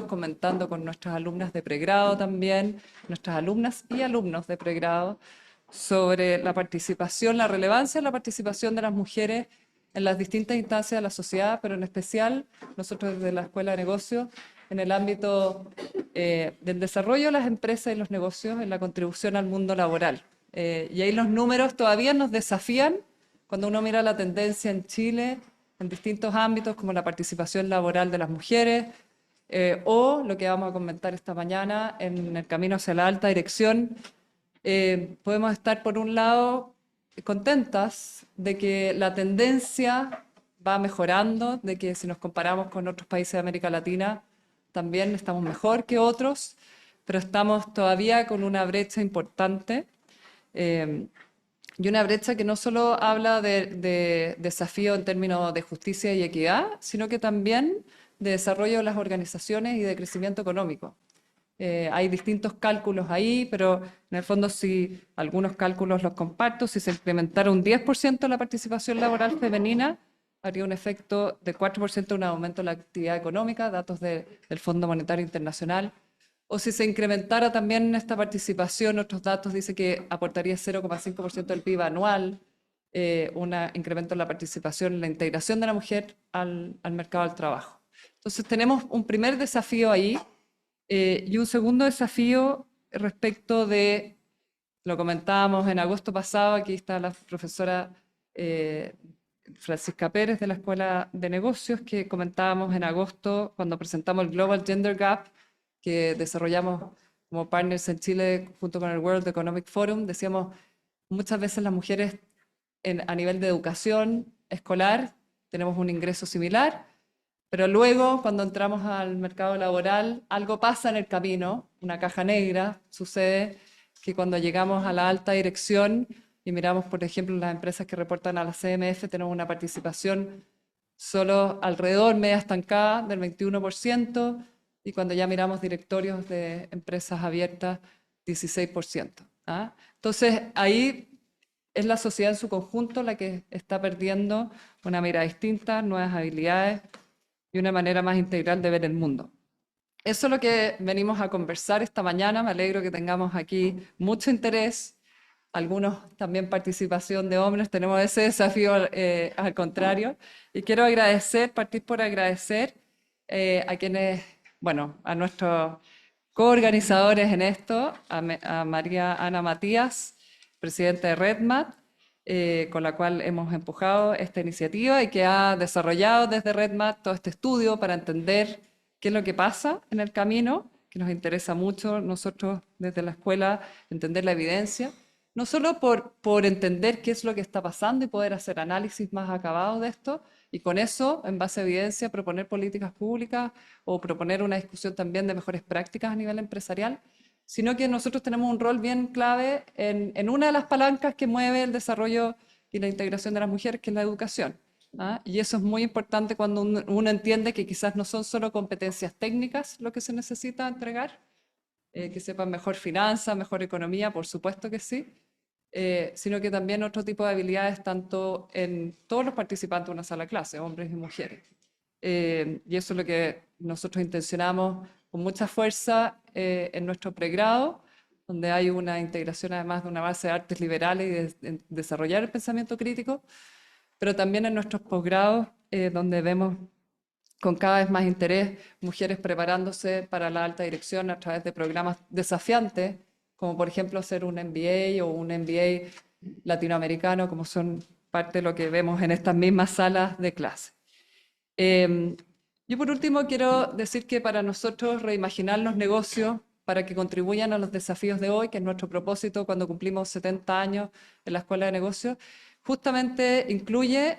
comentando con nuestras alumnas de pregrado también, nuestras alumnas y alumnos de pregrado, sobre la participación, la relevancia de la participación de las mujeres en las distintas instancias de la sociedad, pero en especial nosotros desde la Escuela de Negocios, en el ámbito del desarrollo de las empresas y los negocios, en la contribución al mundo laboral. Y ahí los números todavía nos desafían cuando uno mira la tendencia en Chile, en distintos ámbitos como la participación laboral de las mujeres, o lo que vamos a comentar esta mañana en el camino hacia la alta dirección. Podemos estar por un lado contentas de que la tendencia va mejorando, de que si nos comparamos con otros países de América Latina también estamos mejor que otros, pero estamos todavía con una brecha importante. Y una brecha que no solo habla de desafío en términos de justicia y equidad, sino que también de desarrollo de las organizaciones y de crecimiento económico. Hay distintos cálculos ahí, pero en el fondo si algunos cálculos los comparto, si se incrementara un 10% la participación laboral femenina, haría un efecto de 4% un aumento en la actividad económica, datos del Fondo Monetario Internacional. O si se incrementara también esta participación, otros datos dicen que aportaría 0,5% del PIB anual, un incremento en la participación, en la integración de la mujer al mercado del trabajo. Entonces tenemos un primer desafío ahí y un segundo desafío respecto de, lo comentábamos en agosto pasado, aquí está la profesora Francisca Pérez de la Escuela de Negocios, que comentábamos en agosto cuando presentamos el Global Gender Gap, que desarrollamos como partners en Chile junto con el World Economic Forum. Decíamos, muchas veces las mujeres a nivel de educación escolar tenemos un ingreso similar, pero luego cuando entramos al mercado laboral algo pasa en el camino, una caja negra, sucede que cuando llegamos a la alta dirección y miramos, por ejemplo, las empresas que reportan a la CMF, tenemos una participación solo alrededor, media estancada, del 21%, y cuando ya miramos directorios de empresas abiertas, 16%. ¿Ah? Entonces, ahí es la sociedad en su conjunto la que está perdiendo una mirada distinta, nuevas habilidades y una manera más integral de ver el mundo. Eso es lo que venimos a conversar esta mañana. Me alegro que tengamos aquí mucho interés, algunos también participación de hombres, tenemos ese desafío al contrario. Y quiero agradecer, partir por agradecer a quienes, bueno, a nuestros coorganizadores en esto, a María Ana Matías, presidenta de RedMat, con la cual hemos empujado esta iniciativa y que ha desarrollado desde RedMat todo este estudio para entender qué es lo que pasa en el camino, que nos interesa mucho nosotros desde la escuela entender la evidencia, no solo por entender qué es lo que está pasando y poder hacer análisis más acabados de esto, y con eso, en base a evidencia, proponer políticas públicas o proponer una discusión también de mejores prácticas a nivel empresarial, sino que nosotros tenemos un rol bien clave en una de las palancas que mueve el desarrollo y la integración de las mujeres, que es la educación. ¿Ah? Y eso es muy importante cuando uno entiende que quizás no son solo competencias técnicas lo que se necesita entregar, que sepan mejor finanzas, mejor economía, por supuesto que sí, sino que también otro tipo de habilidades tanto en todos los participantes de una sala de clase, hombres y mujeres. Y eso es lo que nosotros intencionamos con mucha fuerza en nuestro pregrado, donde hay una integración además de una base de artes liberales y de desarrollar el pensamiento crítico, pero también en nuestros posgrados, donde vemos con cada vez más interés mujeres preparándose para la alta dirección a través de programas desafiantes, como por ejemplo hacer un MBA o un MBA latinoamericano, como son parte de lo que vemos en estas mismas salas de clase. Yo por último quiero decir que para nosotros reimaginar los negocios para que contribuyan a los desafíos de hoy, que es nuestro propósito cuando cumplimos 70 años en la Escuela de Negocios, justamente incluye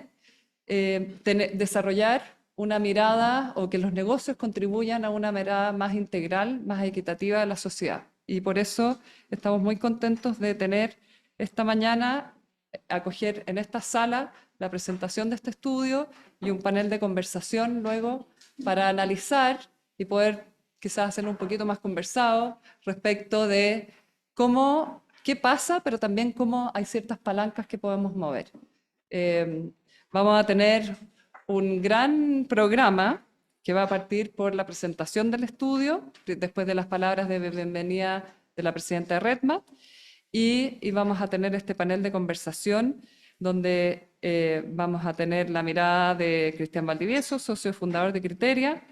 desarrollar una mirada o que los negocios contribuyan a una mirada más integral, más equitativa de la sociedad. Y por eso estamos muy contentos de tener esta mañana, acoger en esta sala la presentación de este estudio y un panel de conversación luego para analizar y poder quizás hacerlo un poquito más conversado respecto de qué pasa, pero también cómo hay ciertas palancas que podemos mover. Vamos a tener un gran programa que va a partir por la presentación del estudio, después de las palabras de bienvenida de la presidenta de Redmat, y vamos a tener este panel de conversación donde vamos a tener la mirada de Cristian Valdivieso, socio fundador de Criteria,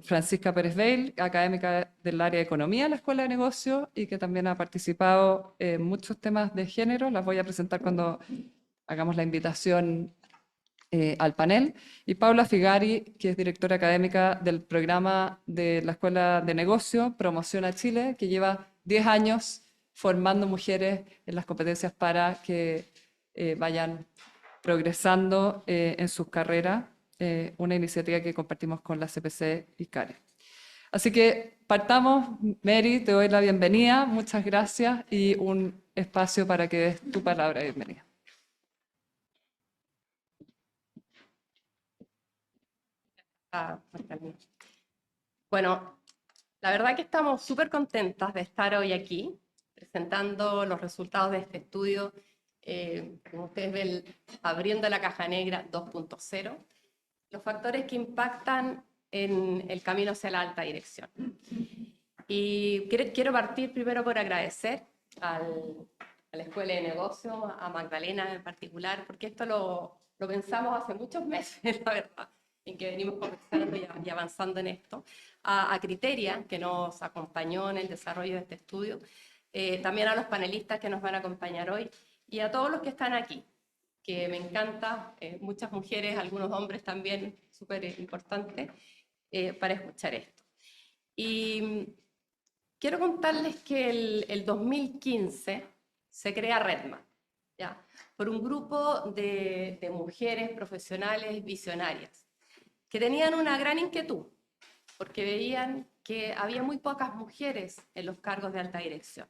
Francisca Pérez Veil, académica del área de Economía de la Escuela de Negocios y que también ha participado en muchos temas de género. Las voy a presentar cuando hagamos la invitación al panel. Y Paula Figari, que es directora académica del programa de la Escuela de Negocios Promociona Chile, que lleva 10 años formando mujeres en las competencias para que vayan progresando en sus carreras, una iniciativa que compartimos con la CPC y CARE. Así que partamos. Mary, te doy la bienvenida, muchas gracias y un espacio para que des tu palabra de bienvenida. Bueno, la verdad que estamos súper contentas de estar hoy aquí presentando los resultados de este estudio, como ustedes ven, abriendo la caja negra 2.0, los factores que impactan en el camino hacia la alta dirección. Y quiero partir primero por agradecer a la Escuela de Negocios, a Magdalena en particular, porque esto lo pensamos hace muchos meses, la verdad, en que venimos conversando y avanzando en esto, a Criteria, que nos acompañó en el desarrollo de este estudio, también a los panelistas que nos van a acompañar hoy, y a todos los que están aquí, que me encanta, muchas mujeres, algunos hombres también, súper importante, para escuchar esto. Y quiero contarles que el 2015 se crea Redmat, ¿ya? Por un grupo de mujeres profesionales visionarias que tenían una gran inquietud, porque veían que había muy pocas mujeres en los cargos de alta dirección.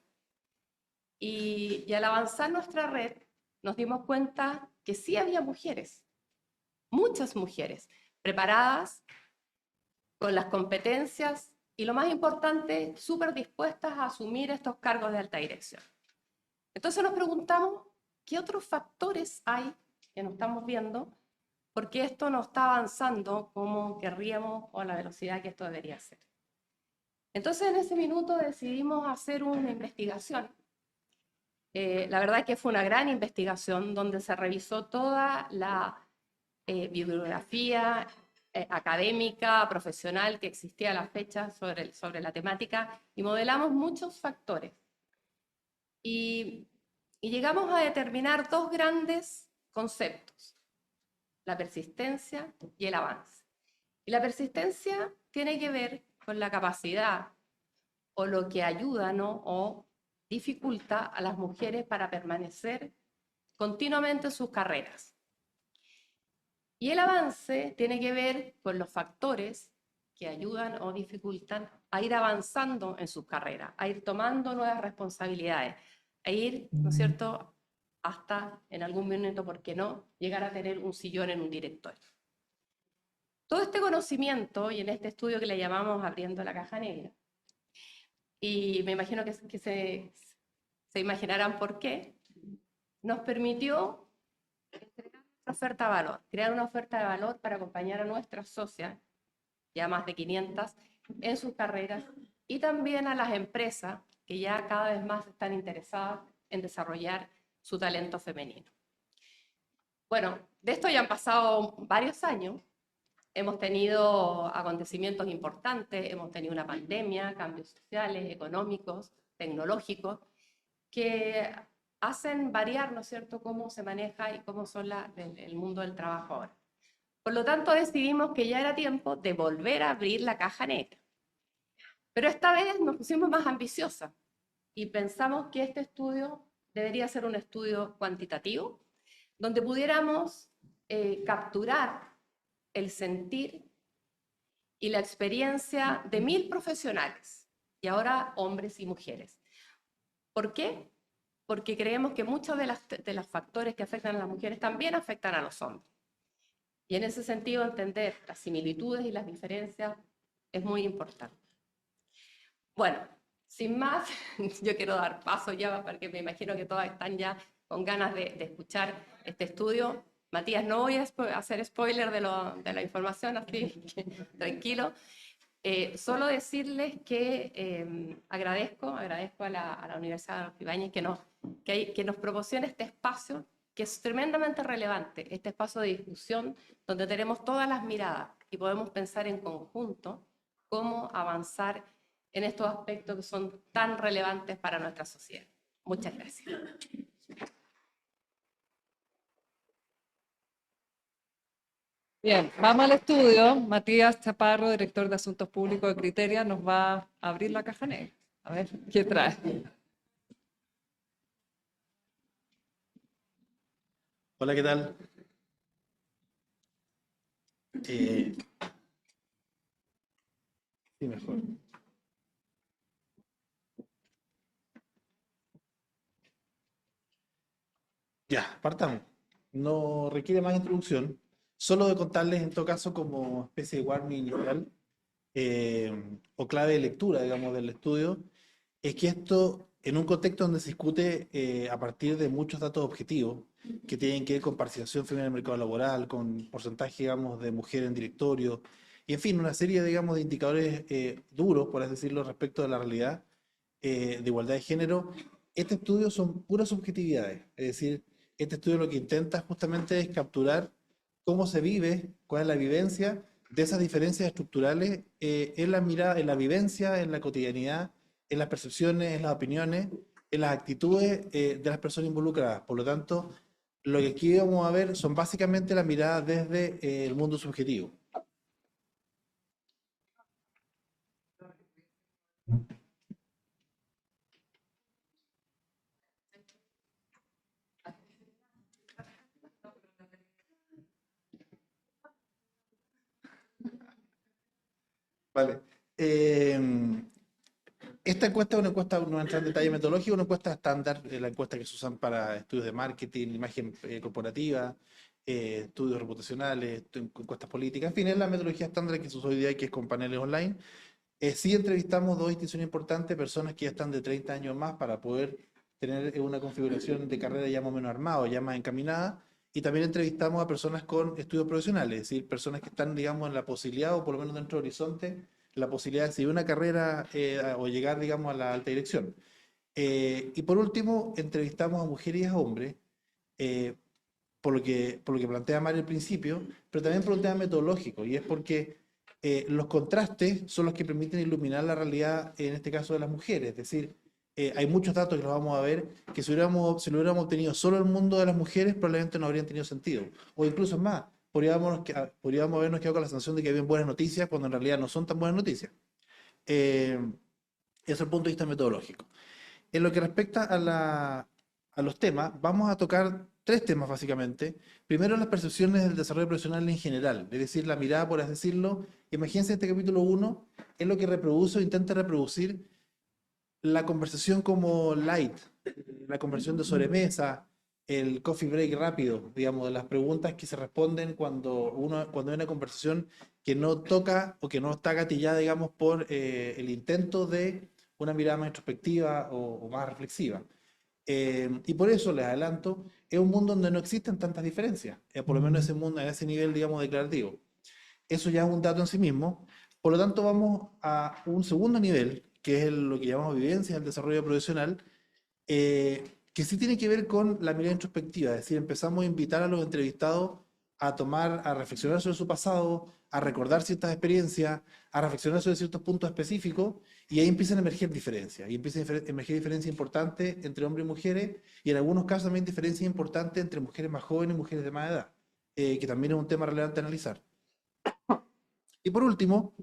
Y al avanzar nuestra red, nos dimos cuenta que sí había mujeres, muchas mujeres, preparadas, con las competencias y, lo más importante, súper dispuestas a asumir estos cargos de alta dirección. Entonces nos preguntamos, ¿qué otros factores hay que no estamos viendo? Porque esto no está avanzando como querríamos o a la velocidad que esto debería ser. Entonces en ese minuto decidimos hacer una investigación. La verdad es que fue una gran investigación donde se revisó toda la bibliografía académica, profesional que existía a la fecha sobre la temática y modelamos muchos factores. Y llegamos a determinar dos grandes conceptos: la persistencia y el avance. Y la persistencia tiene que ver con la capacidad o lo que ayuda, ¿no?, o dificulta a las mujeres para permanecer continuamente en sus carreras. Y el avance tiene que ver con los factores que ayudan o dificultan a ir avanzando en sus carreras, a ir tomando nuevas responsabilidades, a ir, ¿no es cierto?, hasta en algún momento, ¿por qué no?, llegar a tener un sillón en un directorio. Todo este conocimiento, y en este estudio que le llamamos Abriendo la Caja Negra, y me imagino que se imaginarán por qué, nos permitió entregar nuestra oferta de valor, crear una oferta de valor para acompañar a nuestras socias, ya más de 500, en sus carreras, y también a las empresas que ya cada vez más están interesadas en desarrollar su talento femenino. Bueno, de esto ya han pasado varios años. Hemos tenido acontecimientos importantes, hemos tenido una pandemia, cambios sociales, económicos, tecnológicos, que hacen variar, ¿no es cierto?, cómo se maneja y cómo son el mundo del trabajo ahora. Por lo tanto, decidimos que ya era tiempo de volver a abrir la caja negra. Pero esta vez nos pusimos más ambiciosas y pensamos que este estudio debería ser un estudio cuantitativo, donde pudiéramos capturar el sentir y la experiencia de 1000 profesionales, y ahora hombres y mujeres. ¿Por qué? Porque creemos que muchos de los factores que afectan a las mujeres también afectan a los hombres. Y en ese sentido, entender las similitudes y las diferencias es muy importante. Bueno, sin más, yo quiero dar paso ya, porque me imagino que todas están ya con ganas de escuchar este estudio. Matías, no voy a hacer spoiler de la información, así que tranquilo. Solo decirles que agradezco a la Universidad de Ibáñez que nos proporcione este espacio que es tremendamente relevante, este espacio de discusión donde tenemos todas las miradas y podemos pensar en conjunto cómo avanzar en estos aspectos que son tan relevantes para nuestra sociedad. Muchas gracias. Bien, vamos al estudio. Matías Chaparro, director de Asuntos Públicos de Criteria, nos va a abrir la caja negra. A ver, ¿qué trae? Hola, ¿qué tal? Sí, mejor. Ya, partamos. No requiere más introducción. Solo de contarles, en todo caso, como especie de warning inicial o clave de lectura, digamos, del estudio, es que esto, en un contexto donde se discute a partir de muchos datos objetivos que tienen que ver con participación femenina en el mercado laboral, con porcentaje, digamos, de mujeres en directorio, y en fin, una serie, digamos, de indicadores duros, por así decirlo, respecto de la realidad de igualdad de género, este estudio son puras subjetividades. Es decir, este estudio lo que intenta justamente es capturar cómo se vive, cuál es la vivencia de esas diferencias estructurales en la mirada, en la vivencia, en la cotidianidad, en las percepciones, en las opiniones, en las actitudes de las personas involucradas. Por lo tanto, lo que aquí vamos a ver son básicamente la mirada desde el mundo subjetivo. Vale. Esta encuesta es una encuesta, no entra en detalle metodológico, una encuesta estándar, la encuesta que se usan para estudios de marketing, imagen corporativa, estudios reputacionales, encuestas políticas, en fin, es la metodología estándar que se usa hoy día, que es con paneles online. Sí entrevistamos dos instituciones importantes, personas que ya están de 30 años más para poder tener una configuración de carrera ya más o menos armada, ya más encaminada, y también entrevistamos a personas con estudios profesionales, es decir, personas que están, digamos, en la posibilidad, o por lo menos dentro del horizonte, la posibilidad de seguir una carrera o llegar, digamos, a la alta dirección. Y por último, entrevistamos a mujeres y a hombres, eh, por lo que plantea Mario al principio, pero también por un tema metodológico, y es porque los contrastes son los que permiten iluminar la realidad, en este caso de las mujeres. Es decir, hay muchos datos que los vamos a ver que si lo hubiéramos obtenido solo el mundo de las mujeres, probablemente no habrían tenido sentido. O incluso más, podríamos habernos quedado con la sensación de que habían buenas noticias cuando en realidad no son tan buenas noticias. Eso es el punto de vista metodológico. En lo que respecta a los temas, vamos a tocar tres temas básicamente. Primero, las percepciones del desarrollo profesional en general, es decir, la mirada, por así decirlo. Imagínense este capítulo 1, es lo que reproduce o intenta reproducir la conversación como light, la conversación de sobremesa, el coffee break rápido, digamos, de las preguntas que se responden cuando hay una conversación que no toca o que no está gatillada, digamos, por el intento de una mirada más introspectiva o más reflexiva. Y por eso les adelanto, es un mundo donde no existen tantas diferencias, por lo menos ese mundo, a ese nivel, digamos, declarativo. Eso ya es un dato en sí mismo. Por lo tanto, vamos a un segundo nivel, que es lo que llamamos vivencia del desarrollo profesional, que sí tiene que ver con la mirada introspectiva. Es decir, empezamos a invitar a los entrevistados a reflexionar sobre su pasado, a recordar ciertas experiencias, a reflexionar sobre ciertos puntos específicos, y ahí empiezan a emerger diferencias. Y empiezan a emerger diferencias importantes entre hombres y mujeres, y en algunos casos también diferencias importantes entre mujeres más jóvenes y mujeres de más edad, que también es un tema relevante a analizar. Y por último,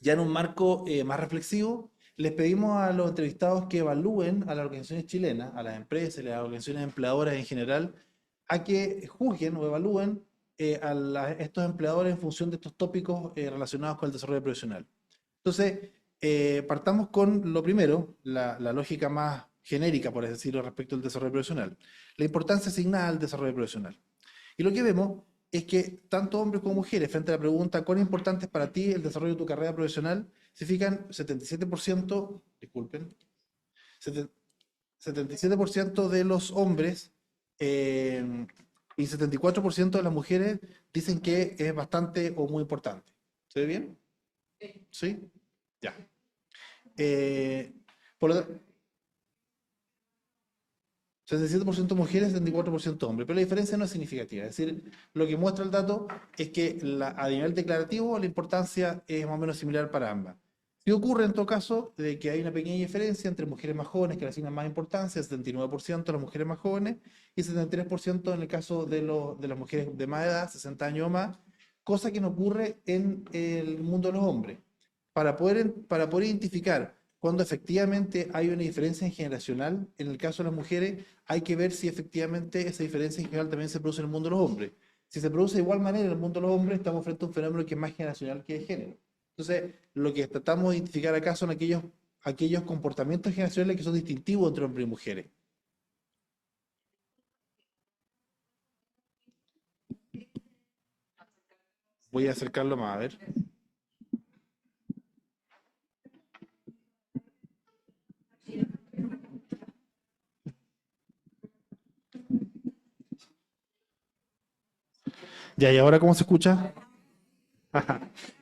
ya en un marco más reflexivo, les pedimos a los entrevistados que evalúen a las organizaciones chilenas, a las empresas, a las organizaciones empleadoras en general, a que juzguen o evalúen estos empleadores en función de estos tópicos relacionados con el desarrollo profesional. Entonces, partamos con lo primero, la lógica más genérica, por así decirlo, respecto al desarrollo profesional. La importancia asignada al desarrollo profesional. Y lo que vemos es que tanto hombres como mujeres, frente a la pregunta ¿cuán importante es para ti el desarrollo de tu carrera profesional? Se fijan 77%, disculpen, 77% de los hombres y 74% de las mujeres dicen que es bastante o muy importante. ¿Se ve bien? ¿Sí? Ya. Por lo 67% mujeres, 74% hombres, pero la diferencia no es significativa. Es decir, lo que muestra el dato es que a nivel declarativo la importancia es más o menos similar para ambas. Sí ocurre en todo caso de que hay una pequeña diferencia entre mujeres más jóvenes que le asignan más importancia, 79% las mujeres más jóvenes y 73% en el caso de las mujeres de más edad, 60 años o más, cosa que no ocurre en el mundo de los hombres. Para poder identificar cuando efectivamente hay una diferencia generacional, en el caso de las mujeres, hay que ver si efectivamente esa diferencia en general también se produce en el mundo de los hombres. Si se produce de igual manera en el mundo de los hombres, estamos frente a un fenómeno que es más generacional que de género. Entonces, lo que tratamos de identificar acá son aquellos comportamientos generacionales que son distintivos entre hombres y mujeres. Voy a acercarlo más, a ver. Ya, ¿y ahora cómo se escucha?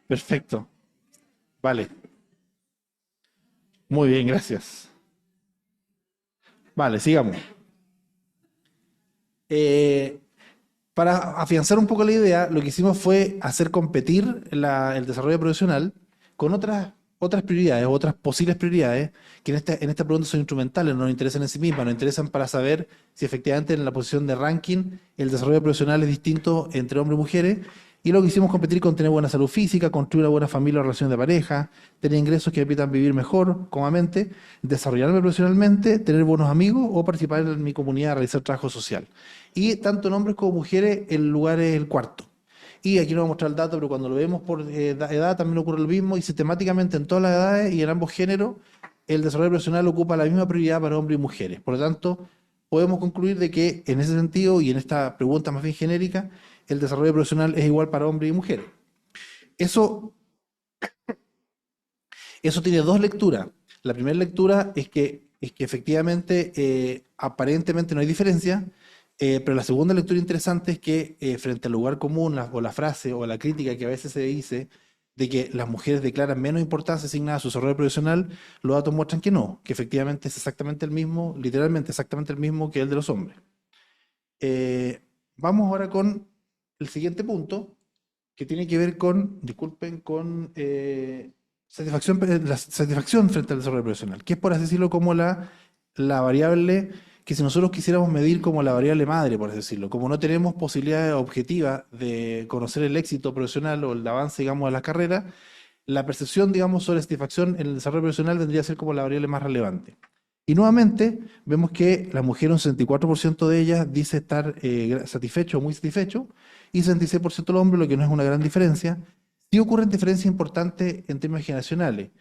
Perfecto. Vale. Muy bien, gracias. Vale, sigamos. Eh, para afianzar un poco la idea, lo que hicimos fue hacer competir el desarrollo profesional con otras prioridades, otras posibles prioridades, que en esta pregunta son instrumentales, no nos interesan en sí mismas, nos interesan para saber si efectivamente en la posición de ranking el desarrollo profesional es distinto entre hombres y mujeres. Y lo que hicimos competir con tener buena salud física, construir una buena familia o relación de pareja, tener ingresos que permitan vivir mejor, cómodamente, desarrollarme profesionalmente, tener buenos amigos o participar en mi comunidad, realizar trabajo social. Y tanto en hombres como mujeres, el lugar es el cuarto. Y aquí no voy a mostrar el dato, pero cuando lo vemos por edad también ocurre lo mismo y sistemáticamente en todas las edades y en ambos géneros, el desarrollo profesional ocupa la misma prioridad para hombres y mujeres. Por lo tanto, podemos concluir de que en ese sentido y en esta pregunta más bien genérica, el desarrollo profesional es igual para hombres y mujeres. Eso tiene dos lecturas. La primera lectura es que efectivamente aparentemente no hay diferencia, pero la segunda lectura interesante es que frente al lugar común o la frase o la crítica que a veces se dice de que las mujeres declaran menos importancia asignada a su desarrollo profesional, los datos muestran que no, que efectivamente es exactamente el mismo, literalmente exactamente el mismo que el de los hombres. Vamos ahora con el siguiente punto, que tiene que ver con, disculpen, con la satisfacción frente al desarrollo profesional, que es por así decirlo como la variable que si nosotros quisiéramos medir como la variable madre, por así decirlo, como no tenemos posibilidad objetiva de conocer el éxito profesional o el avance, digamos, de la carrera, la percepción, digamos, sobre satisfacción en el desarrollo profesional vendría a ser como la variable más relevante. Y nuevamente vemos que la mujer, un 64% de ellas dice estar satisfecho o muy satisfecho, y 66% del hombre, lo que no es una gran diferencia. Sí ocurren diferencias importantes en términos generacionales.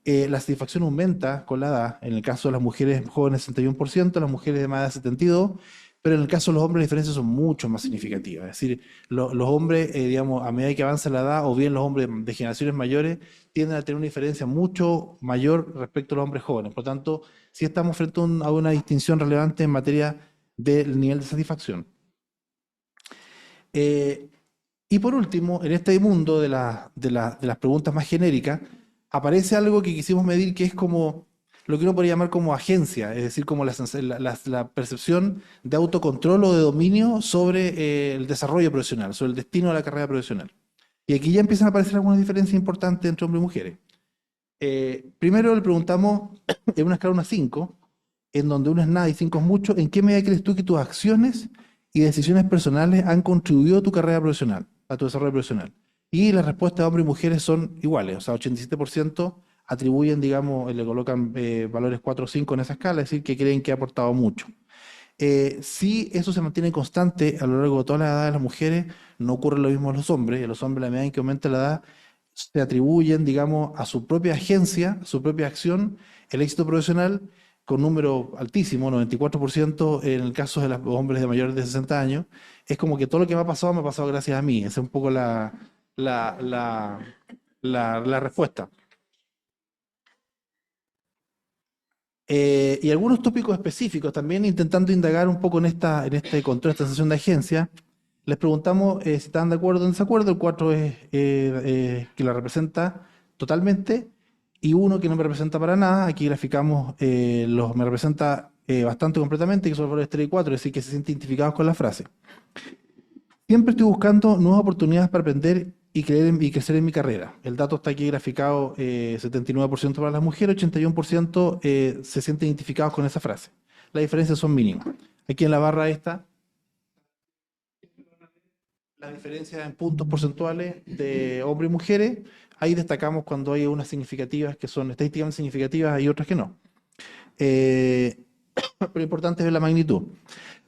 La satisfacción aumenta con la edad, en el caso de las mujeres jóvenes 61%, las mujeres de más edad 72%, pero en el caso de los hombres las diferencias son mucho más significativas. Es decir, los hombres, digamos, a medida que avanza la edad, o bien los hombres de generaciones mayores, tienden a tener una diferencia mucho mayor respecto a los hombres jóvenes. Por tanto, sí estamos frente a una distinción relevante en materia del nivel de satisfacción. Y por último, en este mundo de las preguntas más genéricas, aparece algo que quisimos medir que es como lo que uno podría llamar como agencia, es decir, como la percepción de autocontrol o de dominio sobre el desarrollo profesional, sobre el destino de la carrera profesional. Y aquí ya empiezan a aparecer algunas diferencias importantes entre hombres y mujeres. Primero le preguntamos en una escala 1 a 5, en donde 1 es nada y 5 es mucho, ¿en qué medida crees tú que tus acciones y decisiones personales han contribuido a tu carrera profesional, a tu desarrollo profesional? Y las respuestas de hombres y mujeres son iguales, o sea, 87% atribuyen, digamos, le colocan valores 4 o 5 en esa escala, es decir, que creen que ha aportado mucho. Si eso se mantiene constante a lo largo de toda la edad de las mujeres, no ocurre lo mismo en los hombres. A los hombres, a la medida en que aumenta la edad, se atribuyen, digamos, a su propia agencia, a su propia acción, el éxito profesional, con número altísimo, 94% en el caso de los hombres de mayores de 60 años. Es como que todo lo que me ha pasado gracias a mí. Esa es un poco la respuesta. Y algunos tópicos específicos, también intentando indagar un poco en este control, esta sensación de agencia. Les preguntamos si están de acuerdo o en desacuerdo. El 4 es que la representa totalmente y 1 que no me representa para nada. Aquí graficamos me representa bastante completamente, que son los valores 3 y 4, es decir, que se sienten identificados con la frase. Siempre estoy buscando nuevas oportunidades para aprender y crecer en mi carrera. El dato está aquí graficado, 79% para las mujeres, 81% se sienten identificados con esa frase. Las diferencias son mínimas. Aquí en la barra esta, la diferencia en puntos porcentuales de hombres y mujeres, ahí destacamos cuando hay unas significativas que son estadísticamente significativas y otras que no. Pero lo importante es ver la magnitud.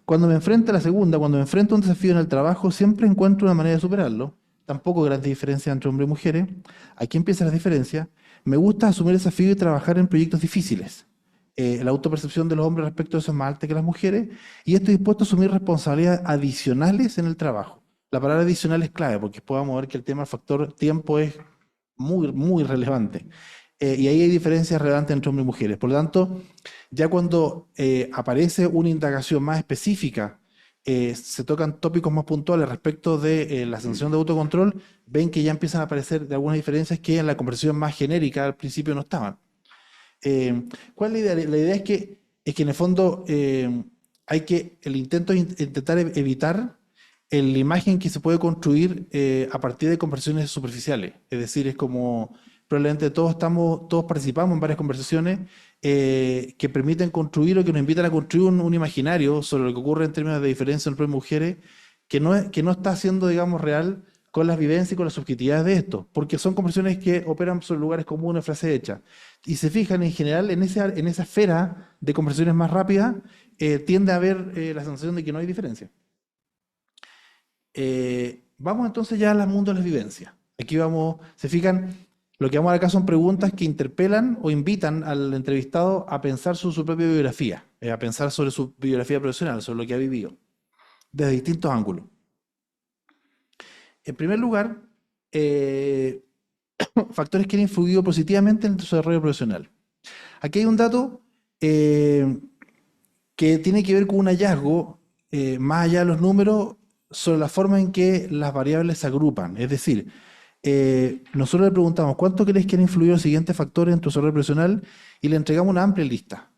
Cuando me enfrento a la segunda, cuando me enfrento a un desafío en el trabajo, siempre encuentro una manera de superarlo. Tampoco grandes diferencias entre hombres y mujeres. Aquí empiezan las diferencias. Me gusta asumir desafíos y trabajar en proyectos difíciles. La autopercepción de los hombres respecto a eso es más alta que las mujeres. Y estoy dispuesto a asumir responsabilidades adicionales en el trabajo. La palabra adicional es clave porque podemos ver que el tema del factor tiempo es muy, muy relevante. Y ahí hay diferencias relevantes entre hombres y mujeres. Por lo tanto, ya cuando aparece una indagación más específica, se tocan tópicos más puntuales respecto de la sanción de autocontrol, ven que ya empiezan a aparecer de algunas diferencias que en la conversación más genérica al principio no estaban. ¿Cuál es la idea? La idea es que en el fondo el intento es intentar evitar la imagen que se puede construir a partir de conversaciones superficiales. Es decir, es como probablemente todos participamos en varias conversaciones que permiten construir o que nos invitan a construir un imaginario sobre lo que ocurre en términos de diferencia entre hombres y mujeres que no está siendo, digamos, real con las vivencias y con las subjetividades de esto, porque son conversaciones que operan sobre lugares comunes, frase hecha. Y se fijan, en general, en esa esfera de conversaciones más rápidas, tiende a haber la sensación de que no hay diferencia. Vamos entonces ya al mundo de las vivencias. Aquí se fijan, lo que vamos a ver acá son preguntas que interpelan o invitan al entrevistado a pensar sobre su propia biografía, a pensar sobre su biografía profesional, sobre lo que ha vivido, desde distintos ángulos. En primer lugar, factores que han influido positivamente en tu desarrollo profesional. Aquí hay un dato que tiene que ver con un hallazgo, más allá de los números, sobre la forma en que las variables se agrupan. Es decir, nosotros le preguntamos, ¿cuánto crees que han influido los siguientes factores en tu desarrollo profesional? Y le entregamos una amplia lista.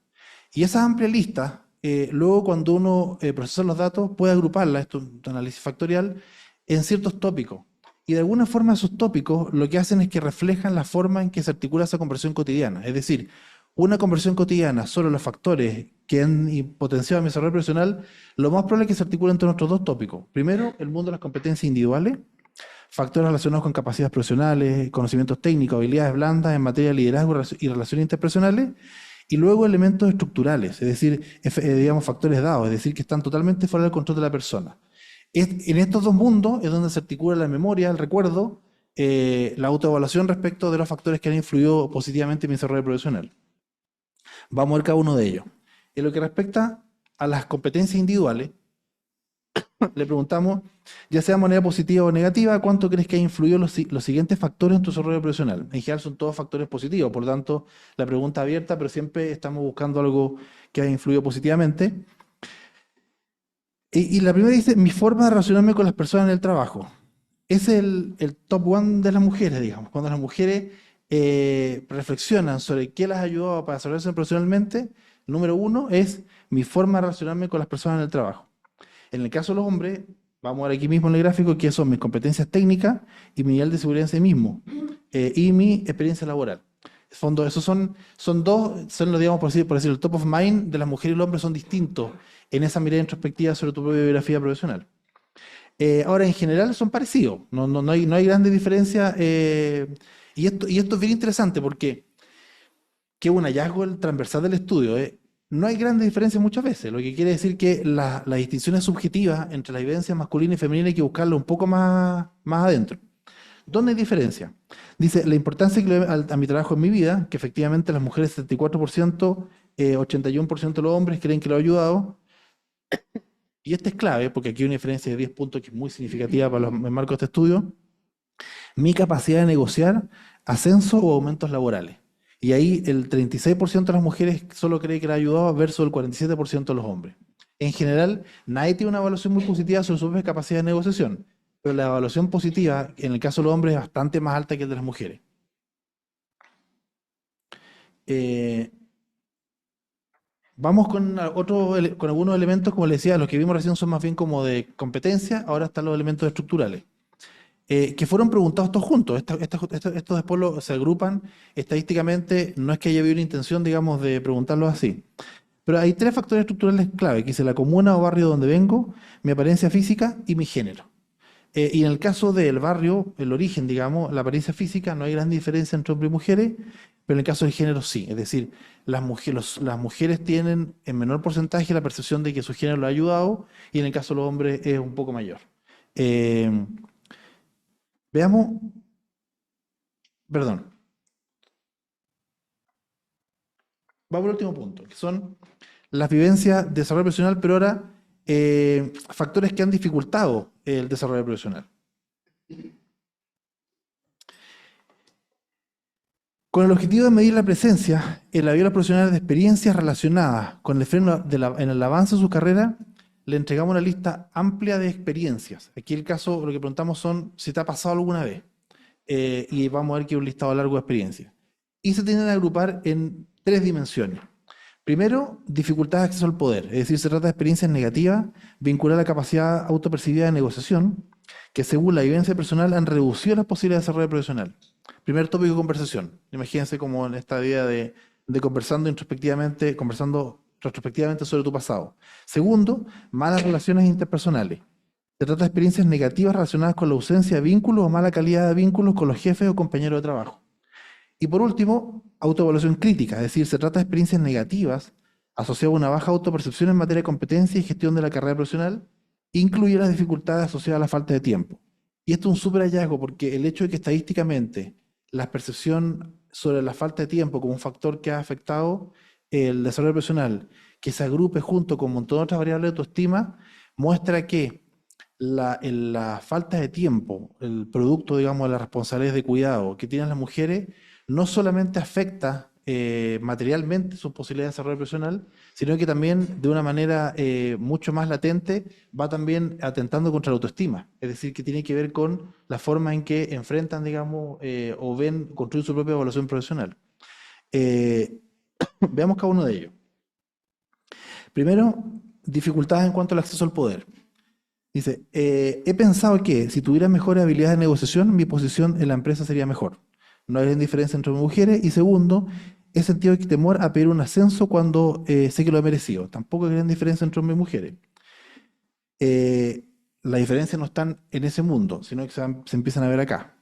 Y esa amplia lista, luego cuando uno procesa los datos, puede agruparla, esto es un análisis factorial, en ciertos tópicos. Y de alguna forma esos tópicos lo que hacen es que reflejan la forma en que se articula esa conversión cotidiana. Es decir, una conversión cotidiana sobre los factores que han potenciado mi desarrollo profesional, lo más probable es que se articule entre nuestros dos tópicos. Primero, el mundo de las competencias individuales, factores relacionados con capacidades profesionales, conocimientos técnicos, habilidades blandas en materia de liderazgo y relaciones interpersonales, y luego elementos estructurales, es decir, digamos factores dados, es decir, que están totalmente fuera del control de la persona. En estos dos mundos es donde se articula la memoria, el recuerdo, la autoevaluación respecto de los factores que han influido positivamente en mi desarrollo profesional. Vamos a ver cada uno de ellos. En lo que respecta a las competencias individuales, le preguntamos, ya sea de manera positiva o negativa, ¿cuánto crees que ha influido los siguientes factores en tu desarrollo profesional? En general son todos factores positivos, por lo tanto, la pregunta abierta, pero siempre estamos buscando algo que haya influido positivamente. Y la primera dice, mi forma de relacionarme con las personas en el trabajo. Es el top one de las mujeres, digamos. Cuando las mujeres reflexionan sobre qué las ha ayudado para desarrollarse profesionalmente, el número 1 es mi forma de relacionarme con las personas en el trabajo. En el caso de los hombres, vamos a ver aquí mismo en el gráfico que son mis competencias técnicas y mi nivel de seguridad en sí mismo y mi experiencia laboral. En fondo, esos son los, digamos, por decir, el top of mind de las mujeres y los hombres son distintos en esa mirada introspectiva sobre tu propia biografía profesional. Ahora, en general son parecidos, no hay grandes diferencias, y esto es bien interesante porque que es un hallazgo transversal del estudio. No hay grandes diferencias muchas veces, lo que quiere decir que las distinciones subjetivas entre la evidencia masculina y femenina hay que buscarlo un poco más adentro. ¿Dónde hay diferencia? Dice, la importancia que le doy a mi trabajo en mi vida, que efectivamente las mujeres 74%, 81% de los hombres creen que lo ha ayudado. Y esta es clave, porque aquí hay una diferencia de 10 puntos que es muy significativa para el marco de este estudio. Mi capacidad de negociar ascenso o aumentos laborales. Y ahí el 36% de las mujeres solo cree que le ha ayudado versus el 47% de los hombres. En general, nadie tiene una evaluación muy positiva sobre su propia capacidad de negociación, pero la evaluación positiva, en el caso de los hombres, es bastante más alta que el de las mujeres. Vamos con con algunos elementos, como les decía, los que vimos recién son más bien como de competencia, ahora están los elementos estructurales, que fueron preguntados todos juntos. Estos después se agrupan estadísticamente, no es que haya habido una intención, digamos, de preguntarlos así. Pero hay 3 factores estructurales clave, que es la comuna o barrio donde vengo, mi apariencia física y mi género. Y en el caso del barrio, el origen, digamos, la apariencia física, no hay gran diferencia entre hombres y mujeres, pero en el caso del género sí. Es decir, las mujeres tienen en menor porcentaje la percepción de que su género lo ha ayudado, y en el caso de los hombres es un poco mayor. Veamos, perdón. Vamos al último punto, que son las vivencias de desarrollo profesional, pero ahora factores que han dificultado el desarrollo profesional. Con el objetivo de medir la presencia en la vida profesional de experiencias relacionadas con el freno en el avance de su carrera, le entregamos una lista amplia de experiencias. Aquí el caso, lo que preguntamos son si te ha pasado alguna vez. Y vamos a ver que es un listado largo de experiencias. Y se tienden a agrupar en 3 dimensiones. Primero, dificultad de acceso al poder, es decir, se trata de experiencias negativas vinculadas a la capacidad autopercibida de negociación, que según la vivencia personal han reducido las posibilidades de desarrollo profesional. Primer tópico de conversación. Imagínense como en esta idea de conversando retrospectivamente sobre tu pasado. Segundo, malas relaciones interpersonales. Se trata de experiencias negativas relacionadas con la ausencia de vínculos o mala calidad de vínculos con los jefes o compañeros de trabajo. Y por último, autoevaluación crítica, es decir, se trata de experiencias negativas asociadas a una baja autopercepción en materia de competencia y gestión de la carrera profesional, incluye las dificultades asociadas a la falta de tiempo. Y esto es un súper hallazgo porque el hecho de que estadísticamente la percepción sobre la falta de tiempo como un factor que ha afectado el desarrollo profesional, que se agrupe junto con un montón de otras variables de autoestima, muestra que la falta de tiempo, el producto, digamos, de las responsabilidades de cuidado que tienen las mujeres, no solamente afecta materialmente sus posibilidades de desarrollo profesional, sino que también de una manera mucho más latente va también atentando contra la autoestima. Es decir, que tiene que ver con la forma en que enfrentan, digamos, o ven, construyen su propia evaluación profesional. Veamos cada uno de ellos. Primero, dificultades en cuanto al acceso al poder. Dice, he pensado que si tuviera mejores habilidades de negociación, mi posición en la empresa sería mejor. No hay diferencia entre hombres y mujeres. Y segundo, he sentido temor a pedir un ascenso cuando sé que lo he merecido. Tampoco hay gran diferencia entre hombres y mujeres. La diferencia no está en ese mundo, sino que se empiezan a ver acá.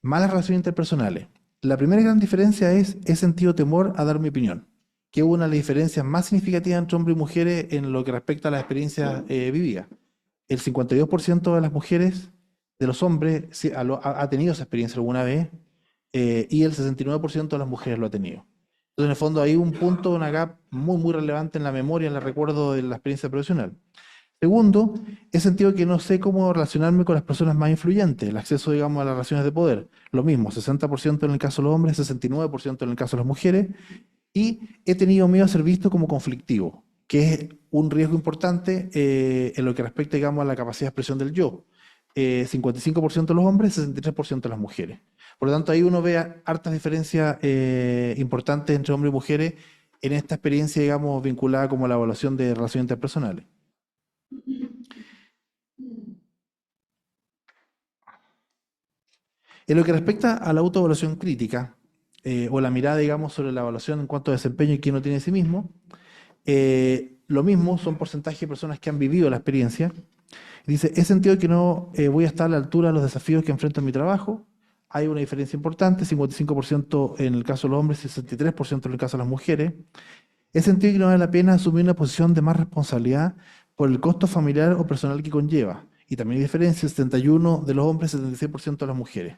Malas relaciones interpersonales. La primera gran diferencia es, he sentido temor a dar mi opinión, que es una de las diferencias más significativas entre hombres y mujeres en lo que respecta a las experiencias vividas. El 52% de las mujeres, de los hombres, ha tenido esa experiencia alguna vez, y el 69% de las mujeres lo ha tenido. Entonces, en el fondo, hay un punto, una gap muy, muy relevante en la memoria, en el recuerdo de la experiencia profesional. Segundo, he sentido que no sé cómo relacionarme con las personas más influyentes, el acceso, digamos, a las relaciones de poder. Lo mismo, 60% en el caso de los hombres, 69% en el caso de las mujeres, y he tenido miedo a ser visto como conflictivo, que es un riesgo importante en lo que respecta, digamos, a la capacidad de expresión del yo. 55% de los hombres, 63% de las mujeres. Por lo tanto, ahí uno ve hartas diferencias importantes entre hombres y mujeres en esta experiencia, digamos, vinculada como a la evaluación de relaciones interpersonales. En lo que respecta a la autoevaluación crítica, o la mirada, digamos, sobre la evaluación en cuanto a desempeño y quién no tiene de sí mismo, lo mismo son porcentajes de personas que han vivido la experiencia. Dice, he sentido que no voy a estar a la altura de los desafíos que enfrento en mi trabajo. Hay una diferencia importante, 55% en el caso de los hombres y 63% en el caso de las mujeres. He sentido que no vale la pena asumir una posición de más responsabilidad por el costo familiar o personal que conlleva. Y también hay diferencia, 71% de los hombres y 76% de las mujeres.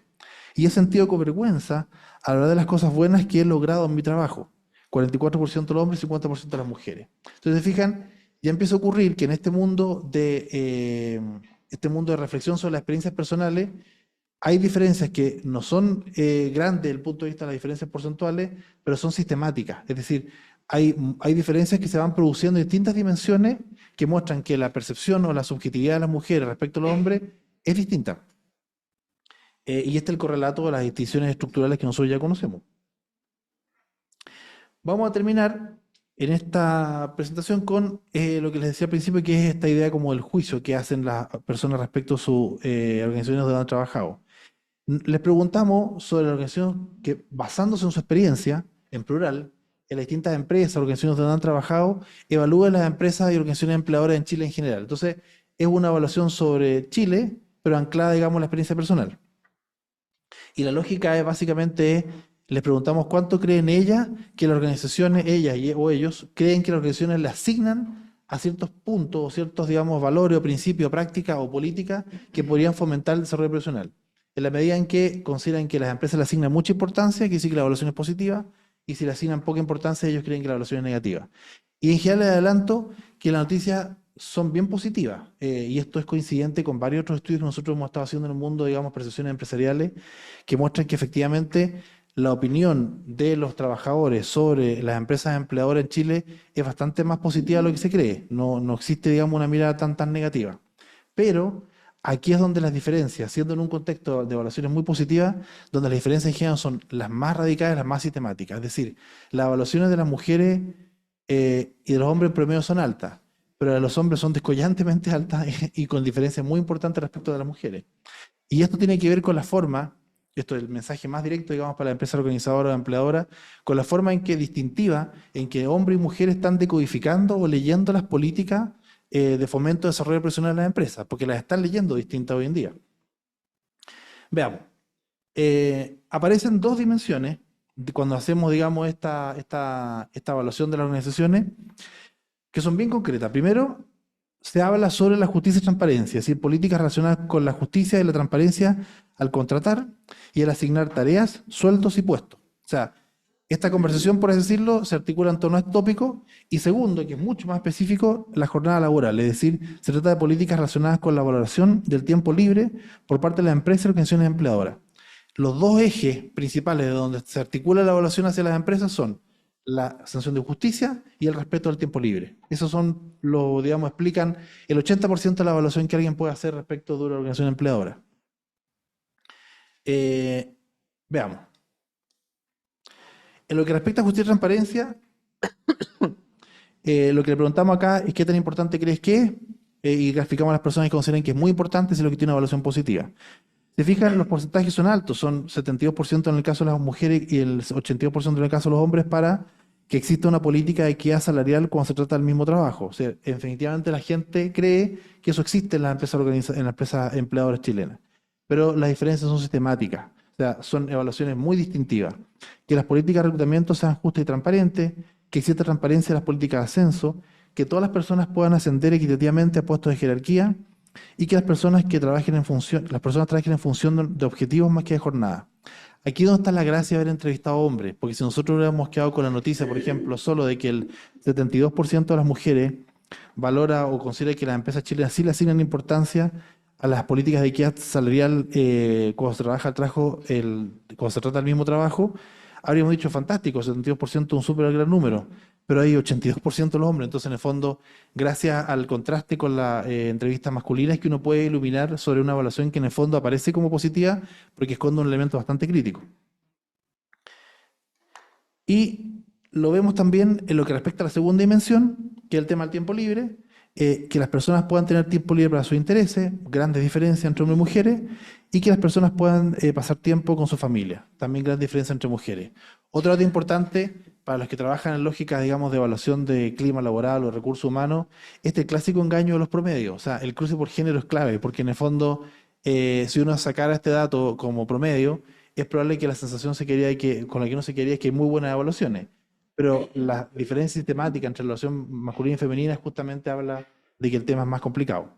Y he sentido con vergüenza a hablar de las cosas buenas que he logrado en mi trabajo. 44% de los hombres y 50% de las mujeres. Entonces, se fijan, ya empieza a ocurrir que en este mundo de reflexión sobre las experiencias personales hay diferencias que no son grandes desde el punto de vista de las diferencias porcentuales, pero son sistemáticas. Es decir, hay diferencias que se van produciendo en distintas dimensiones que muestran que la percepción o la subjetividad de las mujeres respecto a los hombres es distinta. Y este es el correlato de las distinciones estructurales que nosotros ya conocemos. Vamos a terminar en esta presentación con lo que les decía al principio, que es esta idea como del juicio que hacen las personas respecto a sus organizaciones donde han trabajado. Les preguntamos sobre la organización que, basándose en su experiencia, en plural, en las distintas empresas, organizaciones donde han trabajado, evalúen las empresas y organizaciones empleadoras en Chile en general. Entonces, es una evaluación sobre Chile, pero anclada, digamos, en la experiencia personal. Y la lógica es básicamente, les preguntamos cuánto creen ellas que las organizaciones, o ellos, creen que las organizaciones le asignan a ciertos puntos o ciertos, digamos, valores o principios, prácticas o políticas que podrían fomentar el desarrollo profesional. En la medida en que consideran que las empresas le asignan mucha importancia, quiere decir que la evaluación es positiva, y si le asignan poca importancia, ellos creen que la evaluación es negativa. Y en general les adelanto que las noticias son bien positivas, y esto es coincidente con varios otros estudios que nosotros hemos estado haciendo en el mundo, digamos, percepciones empresariales, que muestran que efectivamente la opinión de los trabajadores sobre las empresas empleadoras en Chile es bastante más positiva de lo que se cree. No existe, digamos, una mirada tan negativa. Pero aquí es donde las diferencias, siendo en un contexto de evaluaciones muy positivas, donde las diferencias en general son las más radicales, las más sistemáticas. Es decir, las evaluaciones de las mujeres y de los hombres en promedio son altas, pero de los hombres son descollantemente altas y con diferencias muy importantes respecto de las mujeres. Y esto tiene que ver con la forma, esto es el mensaje más directo, digamos, para la empresa organizadora o empleadora, con la forma en que distintiva, en que hombres y mujeres están decodificando o leyendo las políticas de fomento de desarrollo profesional de las empresas, porque las están leyendo distintas hoy en día. Veamos. Aparecen dos dimensiones cuando hacemos, digamos, esta evaluación de las organizaciones, que son bien concretas. Primero, se habla sobre la justicia y transparencia, es decir, políticas relacionadas con la justicia y la transparencia al contratar y al asignar tareas, sueldos y puestos. O sea, esta conversación, por así decirlo, se articula en torno a este tópico. Y segundo, que es mucho más específico, la jornada laboral. Es decir, se trata de políticas relacionadas con la valoración del tiempo libre por parte de las empresas y organizaciones empleadoras. Los dos ejes principales de donde se articula la evaluación hacia las empresas son la sanción de justicia y el respeto al tiempo libre. Esos son, digamos, explican el 80% de la evaluación que alguien puede hacer respecto de una organización empleadora. Veamos. En lo que respecta a justicia y transparencia, lo que le preguntamos acá es qué tan importante crees que es, y graficamos a las personas que consideran que es muy importante si lo que tiene una evaluación positiva. Se fijan, los porcentajes son altos, son 72% en el caso de las mujeres y el 82% en el caso de los hombres para que exista una política de equidad salarial cuando se trata del mismo trabajo. O sea, definitivamente la gente cree que eso existe en las empresas empleadoras chilenas, pero las diferencias son sistemáticas. O sea, son evaluaciones muy distintivas. Que las políticas de reclutamiento sean justas y transparentes, que exista transparencia en las políticas de ascenso, que todas las personas puedan ascender equitativamente a puestos de jerarquía y que las personas trabajen en función de objetivos más que de jornada. Aquí es donde está la gracia de haber entrevistado a hombres, porque si nosotros hubiéramos quedado con la noticia, por ejemplo, solo de que el 72% de las mujeres valora o considera que las empresas chilenas sí le asignan importancia a las políticas de equidad salarial cuando se cuando se trata del mismo trabajo, habríamos dicho fantástico, 72% es un súper gran número, pero hay 82% de los hombres. Entonces, en el fondo, gracias al contraste con las entrevistas masculinas, que uno puede iluminar sobre una evaluación que en el fondo aparece como positiva, porque esconde un elemento bastante crítico. Y lo vemos también en lo que respecta a la segunda dimensión, que es el tema del tiempo libre, que las personas puedan tener tiempo libre para sus intereses, grandes diferencias entre hombres y mujeres, y que las personas puedan pasar tiempo con su familia, también grandes diferencias entre mujeres. Otro dato importante para los que trabajan en lógica, digamos, de evaluación de clima laboral o recursos humanos, el clásico engaño de los promedios. O sea, el cruce por género es clave, porque en el fondo, si uno sacara este dato como promedio, es probable que la sensación con la que uno se quedaría es que hay muy buenas evaluaciones. Pero la diferencia sistemática entre la relación masculina y femenina justamente habla de que el tema es más complicado.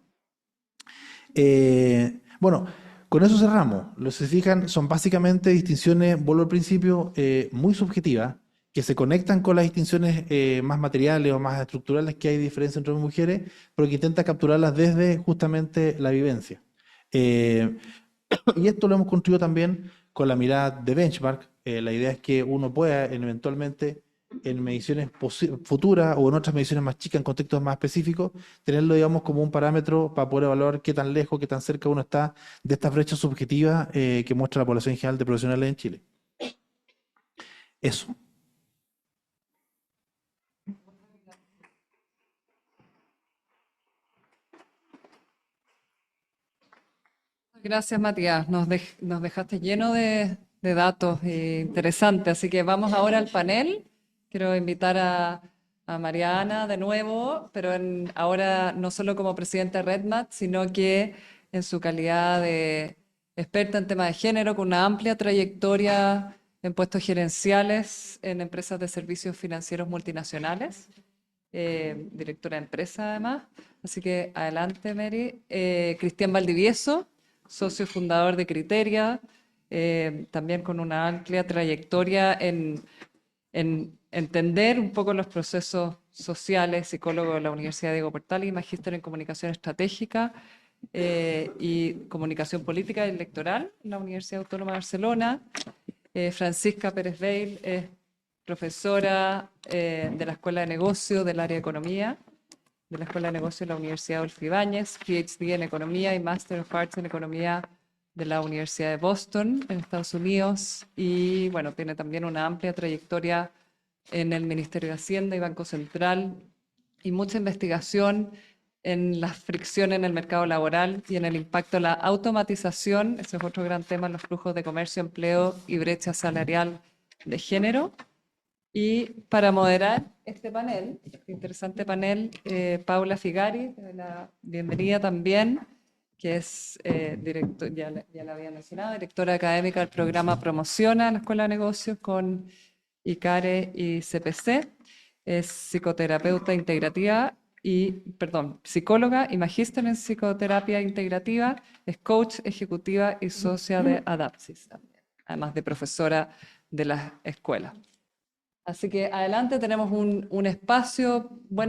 Bueno, con eso cerramos. Los que se fijan son básicamente distinciones, vuelvo al principio, muy subjetivas, que se conectan con las distinciones más materiales o más estructurales que hay de diferencia entre hombres y mujeres, pero que intenta capturarlas desde justamente la vivencia. Y esto lo hemos construido también con la mirada de benchmark. La idea es que uno pueda eventualmente en mediciones futuras o en otras mediciones más chicas, en contextos más específicos, tenerlo, digamos, como un parámetro para poder evaluar qué tan lejos, qué tan cerca uno está de estas brechas subjetivas que muestra la población en general de profesionales en Chile. Eso. Gracias, Matías. Nos dejaste lleno de datos interesantes. Así que vamos ahora al panel. Quiero invitar a Mariana de nuevo, pero ahora no solo como presidenta de RedMat, sino que en su calidad de experta en temas de género, con una amplia trayectoria en puestos gerenciales en empresas de servicios financieros multinacionales, directora de empresa además. Así que adelante, Mary. Cristian Valdivieso, socio fundador de Criteria, también con una amplia trayectoria en entender un poco los procesos sociales, psicólogo de la Universidad Diego Portales y magíster en comunicación estratégica y comunicación política y electoral en la Universidad Autónoma de Barcelona. Francisca Pérez Veil es profesora de la Escuela de Negocios del área de Economía, de la Escuela de Negocios de la Universidad Adolfo Ibáñez, PhD en Economía y Master of Arts en Economía de la Universidad de Boston, en Estados Unidos, y bueno, tiene también una amplia trayectoria en el Ministerio de Hacienda y Banco Central, y mucha investigación en las fricciones en el mercado laboral y en el impacto de la automatización, ese es otro gran tema, en los flujos de comercio, empleo y brecha salarial de género. Y para moderar este panel, este interesante panel, Paula Figari, bienvenida también, que es ya la había mencionado, directora académica del programa Promociona en la Escuela de Negocios con ICARE y CPC, es psicoterapeuta integrativa psicóloga y magíster en psicoterapia integrativa, es coach ejecutiva y socia de Adapsis también, además de profesora de las escuelas. Así que adelante tenemos un buen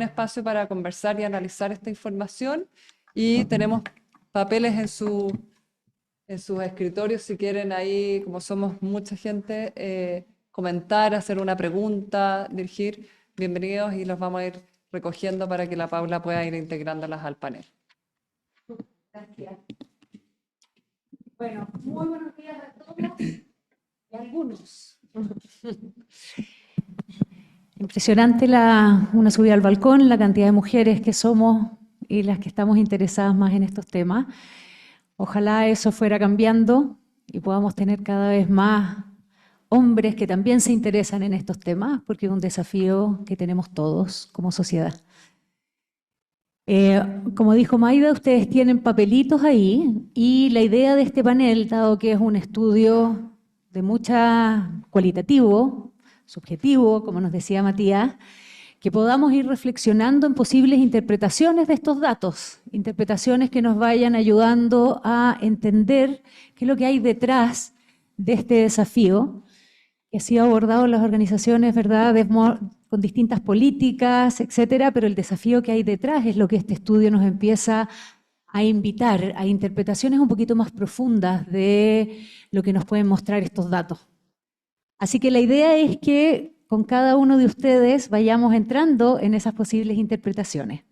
espacio para conversar y analizar esta información y tenemos papeles en sus escritorios si quieren ahí, como somos mucha gente, comentar, hacer una pregunta, dirigir, bienvenidos y los vamos a ir recogiendo para que la Paula pueda ir integrándolas al panel. Gracias. Bueno, muy buenos días a todos y algunos. Impresionante una subida al balcón, la cantidad de mujeres que somos y las que estamos interesadas más en estos temas. Ojalá eso fuera cambiando y podamos tener cada vez más hombres que también se interesan en estos temas, porque es un desafío que tenemos todos como sociedad. Como dijo Maida, ustedes tienen papelitos ahí y la idea de este panel, dado que es un estudio de mucha cualitativo, subjetivo, como nos decía Matías, que podamos ir reflexionando en posibles interpretaciones de estos datos, interpretaciones que nos vayan ayudando a entender qué es lo que hay detrás de este desafío que ha sido abordado en las organizaciones, ¿verdad?, con distintas políticas, etcétera, pero el desafío que hay detrás es lo que este estudio nos empieza a invitar a interpretaciones un poquito más profundas de lo que nos pueden mostrar estos datos. Así que la idea es que con cada uno de ustedes vayamos entrando en esas posibles interpretaciones.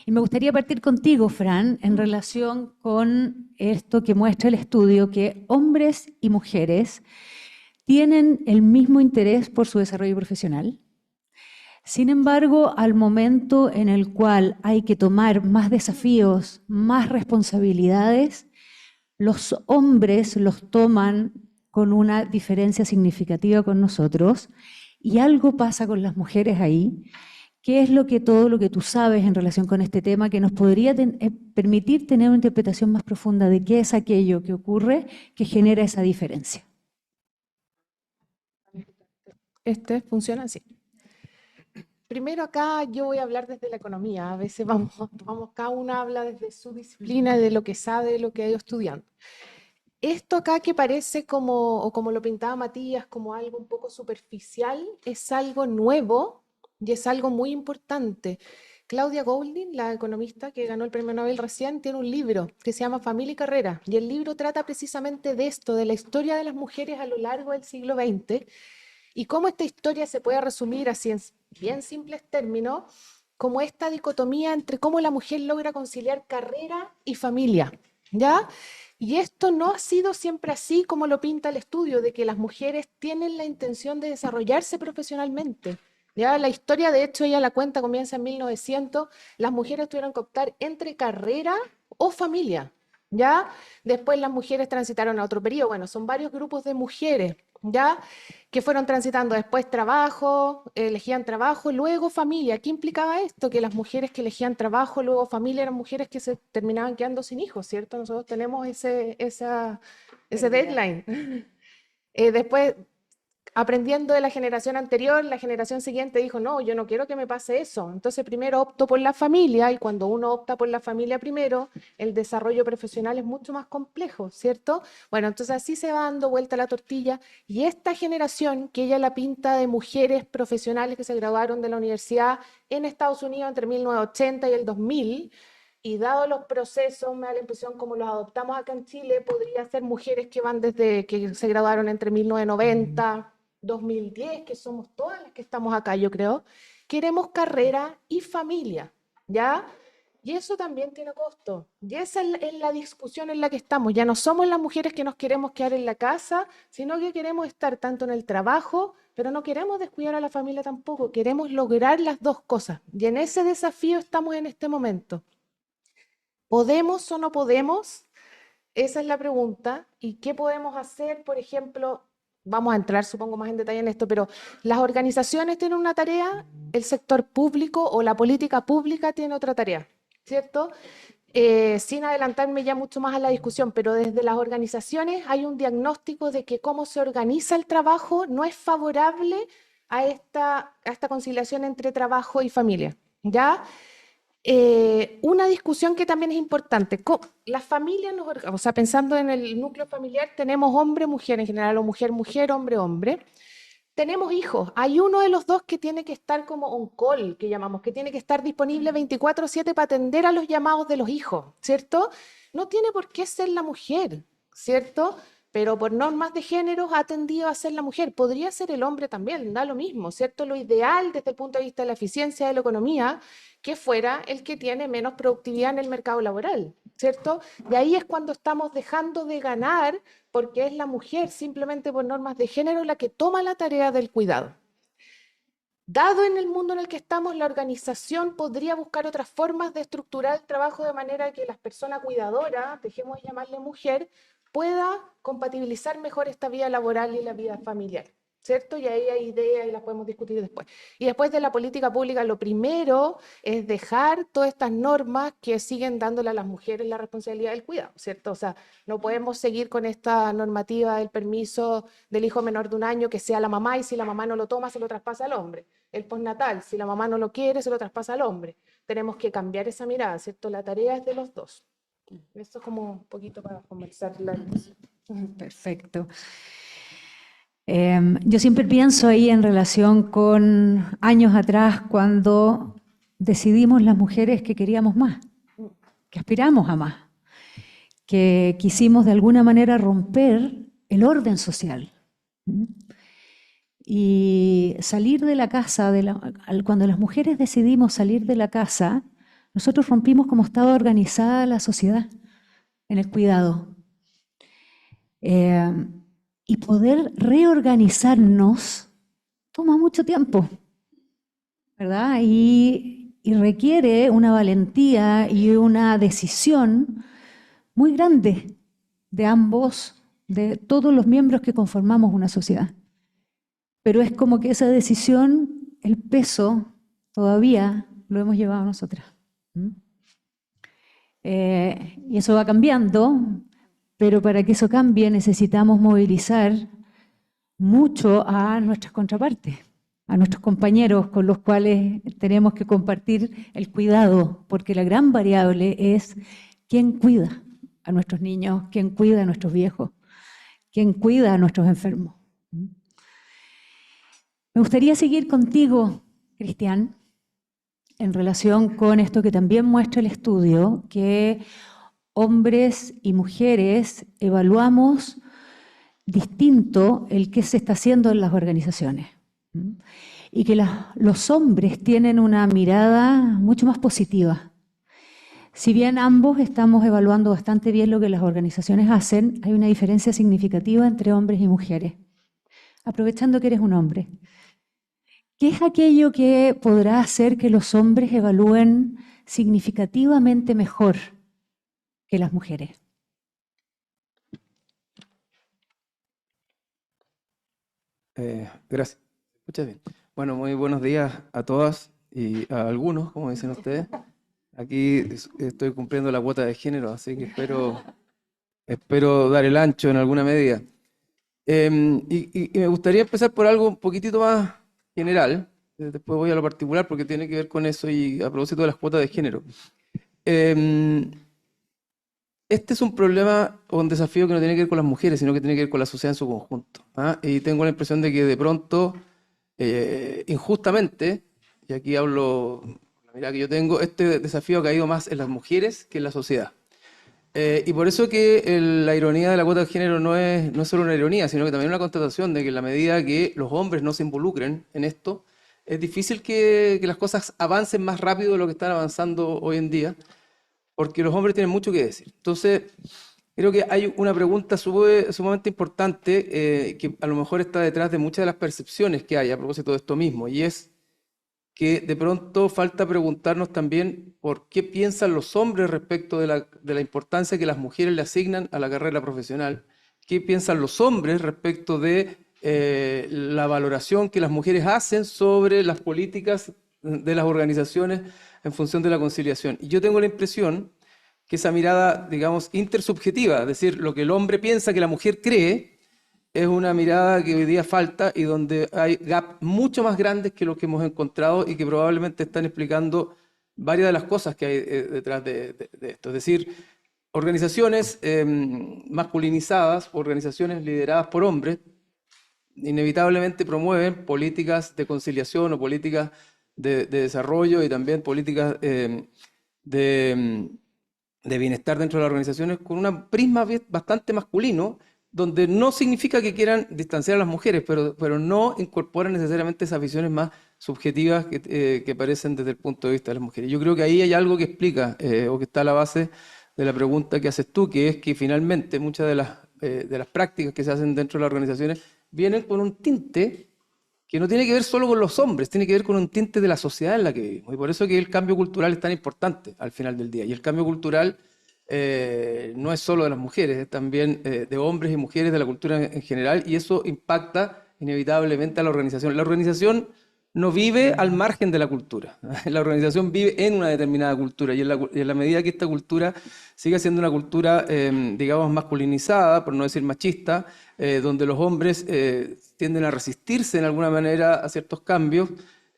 Y me gustaría partir contigo, Fran, en relación con esto que muestra el estudio, que hombres y mujeres tienen el mismo interés por su desarrollo profesional. Sin embargo, al momento en el cual hay que tomar más desafíos, más responsabilidades, los hombres los toman con una diferencia significativa con nosotros y algo pasa con las mujeres ahí. ¿Qué es todo lo que tú sabes en relación con este tema que nos podría permitir tener una interpretación más profunda de qué es aquello que ocurre que genera esa diferencia? Funciona así. Primero acá yo voy a hablar desde la economía. A veces cada uno habla desde su disciplina, de lo que sabe, de lo que ha ido estudiando. Esto acá que parece como lo pintaba Matías, como algo un poco superficial, es algo nuevo y es algo muy importante. Claudia Goldin, la economista que ganó el premio Nobel recién, tiene un libro que se llama Familia y Carrera, y el libro trata precisamente de esto, de la historia de las mujeres a lo largo del siglo XX, y cómo esta historia se puede resumir así en bien simples términos, como esta dicotomía entre cómo la mujer logra conciliar carrera y familia, ¿ya? Y esto no ha sido siempre así como lo pinta el estudio, de que las mujeres tienen la intención de desarrollarse profesionalmente. Ya la historia, de hecho, ella la cuenta, comienza en 1900, las mujeres tuvieron que optar entre carrera o familia, ¿ya? Después las mujeres transitaron a otro periodo, bueno, son varios grupos de mujeres, ¿ya? Que fueron transitando después trabajo, elegían trabajo, luego familia. ¿Qué implicaba esto? Que las mujeres que elegían trabajo, luego familia, eran mujeres que se terminaban quedando sin hijos, ¿cierto? Nosotros tenemos ese deadline. Después, aprendiendo de la generación anterior, la generación siguiente dijo, no, yo no quiero que me pase eso. Entonces primero opto por la familia, y cuando uno opta por la familia primero, el desarrollo profesional es mucho más complejo, ¿cierto? Bueno, entonces así se va dando vuelta la tortilla, y esta generación, que ella la pinta de mujeres profesionales que se graduaron de la universidad en Estados Unidos entre 1980 y el 2000, y dado los procesos, me da la impresión como los adoptamos acá en Chile, podría ser mujeres que van desde que se graduaron entre 1990, 2010, que somos todas las que estamos acá, yo creo. Queremos carrera y familia, ¿ya? Y eso también tiene costo. Y esa es la discusión en la que estamos. Ya no somos las mujeres que nos queremos quedar en la casa, sino que queremos estar tanto en el trabajo, pero no queremos descuidar a la familia tampoco. Queremos lograr las dos cosas. Y en ese desafío estamos en este momento. ¿Podemos o no podemos? Esa es la pregunta. ¿Y qué podemos hacer? Por ejemplo, vamos a entrar, supongo, más en detalle en esto, pero las organizaciones tienen una tarea, el sector público o la política pública tiene otra tarea, ¿cierto? Sin adelantarme ya mucho más a la discusión, pero desde las organizaciones hay un diagnóstico de que cómo se organiza el trabajo no es favorable a esta conciliación entre trabajo y familia, ¿ya? Una discusión que también es importante. Las familias, o sea, pensando en el núcleo familiar, tenemos hombre, mujer en general, o mujer, mujer, hombre, hombre. Tenemos hijos. Hay uno de los dos que tiene que estar como on call, que llamamos, que tiene que estar disponible 24/7 para atender a los llamados de los hijos, ¿cierto? No tiene por qué ser la mujer, ¿cierto? Pero por normas de género ha tendido a ser la mujer. Podría ser el hombre también, da lo mismo, ¿cierto? Lo ideal desde el punto de vista de la eficiencia de la economía, que fuera el que tiene menos productividad en el mercado laboral, ¿cierto? Y ahí es cuando estamos dejando de ganar, porque es la mujer, simplemente por normas de género, la que toma la tarea del cuidado. Dado en el mundo en el que estamos, la organización podría buscar otras formas de estructurar el trabajo de manera que las personas cuidadoras, dejemos de llamarle mujer, pueda compatibilizar mejor esta vida laboral y la vida familiar, ¿cierto? Y ahí hay ideas y las podemos discutir después. Y después de la política pública, lo primero es dejar todas estas normas que siguen dándole a las mujeres la responsabilidad del cuidado, ¿cierto? O sea, no podemos seguir con esta normativa del permiso del hijo menor de 1 año, que sea la mamá, y si la mamá no lo toma, se lo traspasa al hombre. El postnatal, si la mamá no lo quiere, se lo traspasa al hombre. Tenemos que cambiar esa mirada, ¿cierto? La tarea es de los dos. Esto es como un poquito para conversar. Perfecto. Yo siempre pienso ahí en relación con años atrás, cuando decidimos las mujeres que queríamos más, que aspiramos a más, que quisimos de alguna manera romper el orden social. Y salir de la casa, cuando las mujeres decidimos salir de la casa, nosotros rompimos cómo estaba organizada la sociedad en el cuidado. Y poder reorganizarnos toma mucho tiempo, ¿verdad? Y requiere una valentía y una decisión muy grande de ambos, de todos los miembros que conformamos una sociedad. Pero es como que esa decisión, el peso, todavía lo hemos llevado nosotras. Y eso va cambiando, pero para que eso cambie necesitamos movilizar mucho a nuestras contrapartes, a nuestros compañeros con los cuales tenemos que compartir el cuidado, porque la gran variable es quién cuida a nuestros niños, quién cuida a nuestros viejos, quién cuida a nuestros enfermos. Me gustaría seguir contigo, Cristian, en relación con esto que también muestra el estudio, que hombres y mujeres evaluamos distinto el que se está haciendo en las organizaciones. Y que los hombres tienen una mirada mucho más positiva. Si bien ambos estamos evaluando bastante bien lo que las organizaciones hacen, hay una diferencia significativa entre hombres y mujeres. Aprovechando que eres un hombre, ¿qué es aquello que podrá hacer que los hombres evalúen significativamente mejor que las mujeres? Gracias. Escuchas bien. Bueno, muy buenos días a todas y a algunos, como dicen ustedes. Aquí estoy cumpliendo la cuota de género, así que espero dar el ancho en alguna medida. Y me gustaría empezar por algo un poquitito más general. Después voy a lo particular porque tiene que ver con eso y a propósito de las cuotas de género. Este es un problema o un desafío que no tiene que ver con las mujeres, sino que tiene que ver con la sociedad en su conjunto. Y tengo la impresión de que de pronto, injustamente, y aquí hablo con la mirada que yo tengo, este desafío ha caído más en las mujeres que en la sociedad. Y por eso que la ironía de la cuota de género no es solo una ironía, sino que también una constatación de que en la medida que los hombres no se involucren en esto, es difícil que las cosas avancen más rápido de lo que están avanzando hoy en día, porque los hombres tienen mucho que decir. Entonces, creo que hay una pregunta sumamente importante que a lo mejor está detrás de muchas de las percepciones que hay a propósito de esto mismo, y es que de pronto falta preguntarnos también por qué piensan los hombres respecto de la importancia que las mujeres le asignan a la carrera profesional, qué piensan los hombres respecto de la valoración que las mujeres hacen sobre las políticas de las organizaciones en función de la conciliación. Y yo tengo la impresión que esa mirada, digamos, intersubjetiva, es decir, lo que el hombre piensa que la mujer cree, es una mirada que hoy día falta y donde hay gaps mucho más grandes que los que hemos encontrado y que probablemente están explicando varias de las cosas que hay detrás de esto. Es decir, organizaciones masculinizadas, organizaciones lideradas por hombres, inevitablemente promueven políticas de conciliación o políticas de desarrollo y también políticas de bienestar dentro de las organizaciones con un prisma bastante masculino, donde no significa que quieran distanciar a las mujeres, pero no incorporan necesariamente esas visiones más subjetivas que aparecen desde el punto de vista de las mujeres. Yo creo que ahí hay algo que explica o que está a la base de la pregunta que haces tú, que es que finalmente muchas de las prácticas que se hacen dentro de las organizaciones vienen con un tinte que no tiene que ver solo con los hombres, tiene que ver con un tinte de la sociedad en la que vivimos. Y por eso que el cambio cultural es tan importante al final del día. Y el cambio cultural no es solo de las mujeres, es también de hombres y mujeres, de la cultura en general, y eso impacta inevitablemente a la organización. La organización no vive al margen de la cultura. La organización vive en una determinada cultura, y en la medida que esta cultura sigue siendo una cultura, digamos, masculinizada, por no decir machista, donde los hombres tienden a resistirse en alguna manera a ciertos cambios,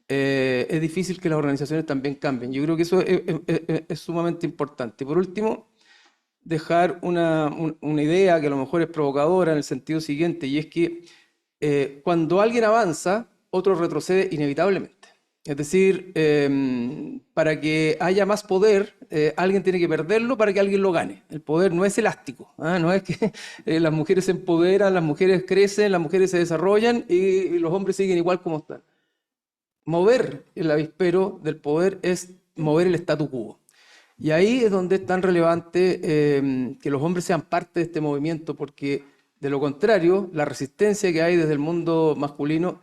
es difícil que las organizaciones también cambien. Yo creo que eso es sumamente importante. Por último, dejar una idea que a lo mejor es provocadora en el sentido siguiente, y es que cuando alguien avanza, otro retrocede inevitablemente. Es decir, para que haya más poder, alguien tiene que perderlo para que alguien lo gane. El poder no es elástico, no es que las mujeres se empoderan, las mujeres crecen, las mujeres se desarrollan y los hombres siguen igual como están. Mover el avispero del poder es mover el statu quo. Y ahí es donde es tan relevante que los hombres sean parte de este movimiento, porque de lo contrario, la resistencia que hay desde el mundo masculino,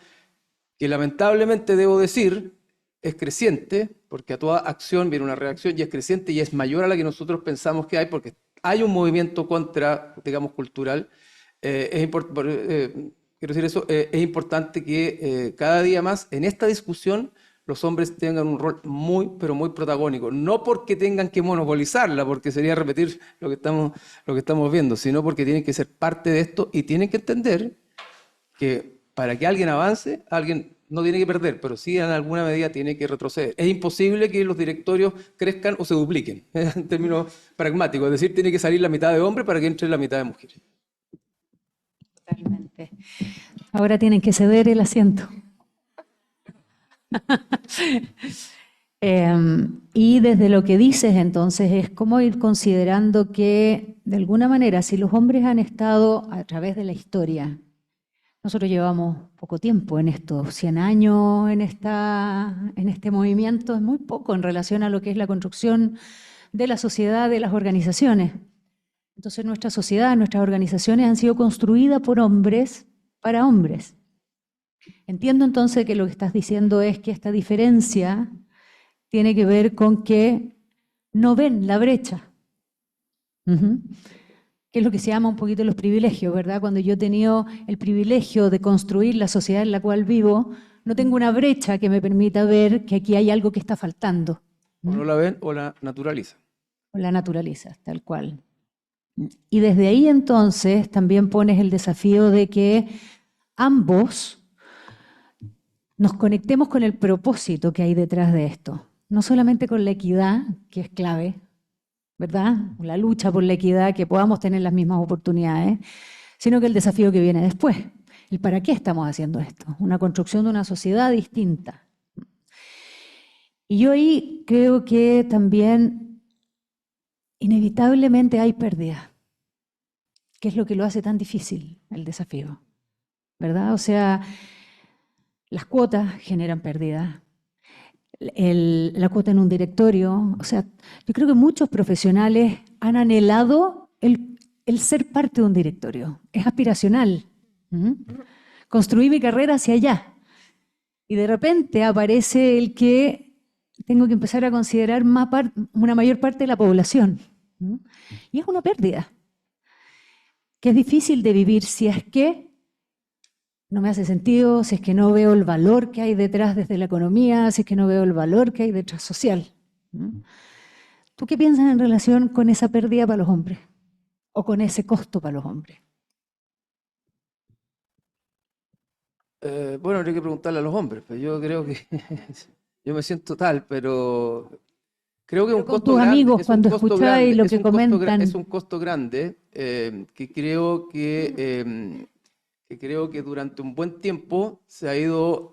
que lamentablemente debo decir, es creciente, porque a toda acción viene una reacción y es creciente y es mayor a la que nosotros pensamos que hay, porque hay un movimiento contra, digamos, cultural. Quiero decir eso, es importante que cada día más en esta discusión los hombres tengan un rol muy, pero muy protagónico. No porque tengan que monopolizarla, porque sería repetir lo que estamos viendo, sino porque tienen que ser parte de esto y tienen que entender que para que alguien avance, alguien no tiene que perder, pero sí en alguna medida tiene que retroceder. Es imposible que los directorios crezcan o se dupliquen, en términos pragmáticos. Es decir, tiene que salir la mitad de hombres para que entre la mitad de mujeres. Totalmente. Ahora tienen que ceder el asiento. Y desde lo que dices entonces es como ir considerando que de alguna manera si los hombres han estado a través de la historia, nosotros llevamos poco tiempo en esto, 100 años en este movimiento, es muy poco en relación a lo que es la construcción de la sociedad, de las organizaciones. Entonces nuestra sociedad, nuestras organizaciones han sido construidas por hombres para hombres. Entiendo entonces que lo que estás diciendo es que esta diferencia tiene que ver con que no ven la brecha. Que es lo que se llama un poquito los privilegios, ¿verdad? Cuando yo he tenido el privilegio de construir la sociedad en la cual vivo, no tengo una brecha que me permita ver que aquí hay algo que está faltando. O no la ven o la naturalizan. O la naturalizas, tal cual. Y desde ahí entonces también pones el desafío de que ambos nos conectemos con el propósito que hay detrás de esto. No solamente con la equidad, que es clave, ¿verdad? La lucha por la equidad, que podamos tener las mismas oportunidades, sino que el desafío que viene después. El para qué estamos haciendo esto. Una construcción de una sociedad distinta. Y yo ahí creo que también inevitablemente hay pérdida, que es lo que lo hace tan difícil, el desafío, ¿verdad? O sea, las cuotas generan pérdida. La cuota en un directorio, o sea, yo creo que muchos profesionales han anhelado el ser parte de un directorio, es aspiracional. Construí mi carrera hacia allá y de repente aparece el que tengo que empezar a considerar una mayor parte de la población. Y es una pérdida, que es difícil de vivir si es que no me hace sentido, si es que no veo el valor que hay detrás desde la economía, si es que no veo el valor que hay detrás social. ¿Tú qué piensas en relación con esa pérdida para los hombres? ¿O con ese costo para los hombres? Bueno, habría que preguntarle a los hombres, pero yo creo que yo me siento tal, pero creo que es un Con costo tus grande. amigos, Es un cuando costo escucháis grande, lo es que un costo comentan. es un costo grande que creo que durante un buen tiempo se ha ido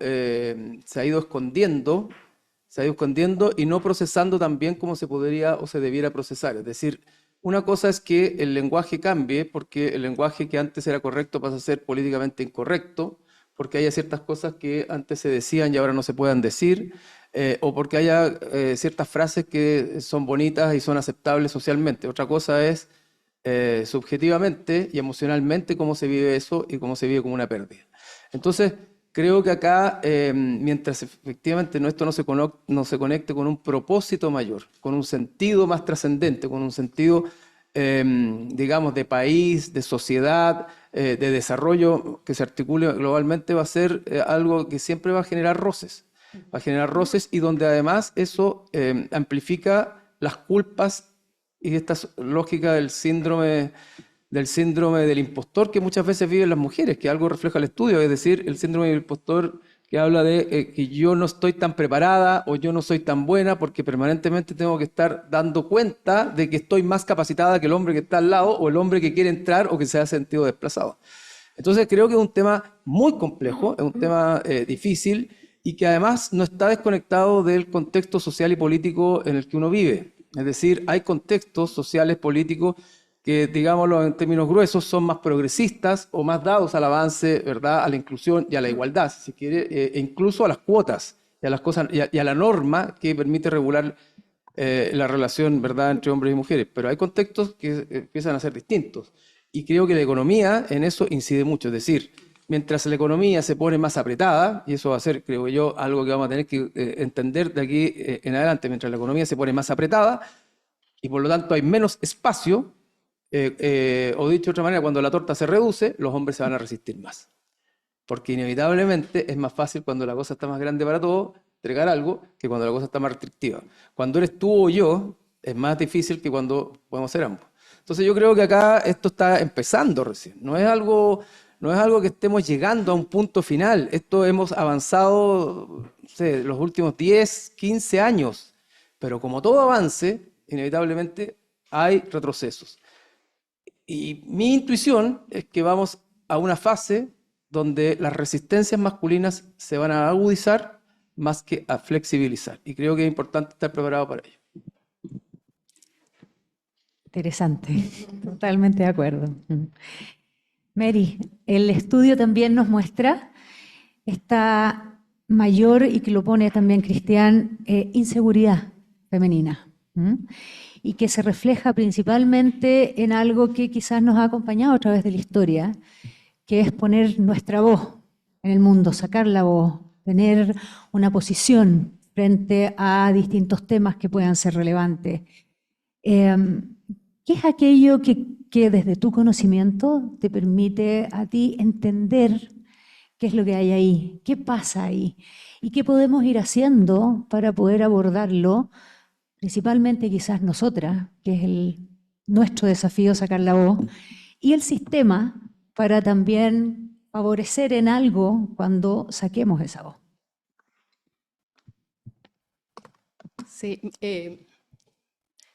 escondiendo y no procesando tan bien como se podría o se debiera procesar. Es decir, una cosa es que el lenguaje cambie, porque el lenguaje que antes era correcto pasa a ser políticamente incorrecto, porque haya ciertas cosas que antes se decían y ahora no se puedan decir, o porque haya ciertas frases que son bonitas y son aceptables socialmente. Otra cosa es subjetivamente y emocionalmente cómo se vive eso y cómo se vive como una pérdida. Entonces, creo que acá, mientras efectivamente esto no se conecte con un propósito mayor, con un sentido más trascendente, con un sentido, digamos, de país, de sociedad, de desarrollo que se articule globalmente, va a ser algo que siempre va a generar roces. Va a generar roces y donde además eso amplifica las culpas y esta lógica del síndrome del impostor que muchas veces viven las mujeres, que algo refleja el estudio, es decir, el síndrome del impostor que habla de que yo no estoy tan preparada o yo no soy tan buena porque permanentemente tengo que estar dando cuenta de que estoy más capacitada que el hombre que está al lado o el hombre que quiere entrar o que se ha sentido desplazado. Entonces creo que es un tema muy complejo, es un tema difícil y que además no está desconectado del contexto social y político en el que uno vive. Es decir, hay contextos sociales, políticos, que, digámoslo en términos gruesos, son más progresistas o más dados al avance, ¿verdad?, a la inclusión y a la igualdad, si se quiere, e incluso a las cuotas y a las cosas y a la norma que permite regular la relación, ¿verdad?, entre hombres y mujeres. Pero hay contextos que empiezan a ser distintos. Y creo que la economía en eso incide mucho. Es decir, mientras la economía se pone más apretada, y eso va a ser, creo yo, algo que vamos a tener que entender de aquí en adelante, mientras la economía se pone más apretada y por lo tanto hay menos espacio, o dicho de otra manera, cuando la torta se reduce, los hombres se van a resistir más. Porque inevitablemente es más fácil cuando la cosa está más grande para todos, entregar algo, que cuando la cosa está más restrictiva. Cuando eres tú o yo, es más difícil que cuando podemos ser ambos. Entonces yo creo que acá esto está empezando recién. No es algo que estemos llegando a un punto final. Esto hemos avanzado, no sé, los últimos 10, 15 años. Pero como todo avance, inevitablemente hay retrocesos. Y mi intuición es que vamos a una fase donde las resistencias masculinas se van a agudizar más que a flexibilizar. Y creo que es importante estar preparado para ello. Interesante, totalmente de acuerdo. Mary, el estudio también nos muestra esta mayor, y que lo pone también Cristian, inseguridad femenina. Y que se refleja principalmente en algo que quizás nos ha acompañado a través de la historia, que es poner nuestra voz en el mundo, sacar la voz, tener una posición frente a distintos temas que puedan ser relevantes. ¿Qué es aquello que desde tu conocimiento te permite a ti entender qué es lo que hay ahí, qué pasa ahí y qué podemos ir haciendo para poder abordarlo, principalmente quizás nosotras, que es nuestro desafío sacar la voz, y el sistema para también favorecer en algo cuando saquemos esa voz? Sí,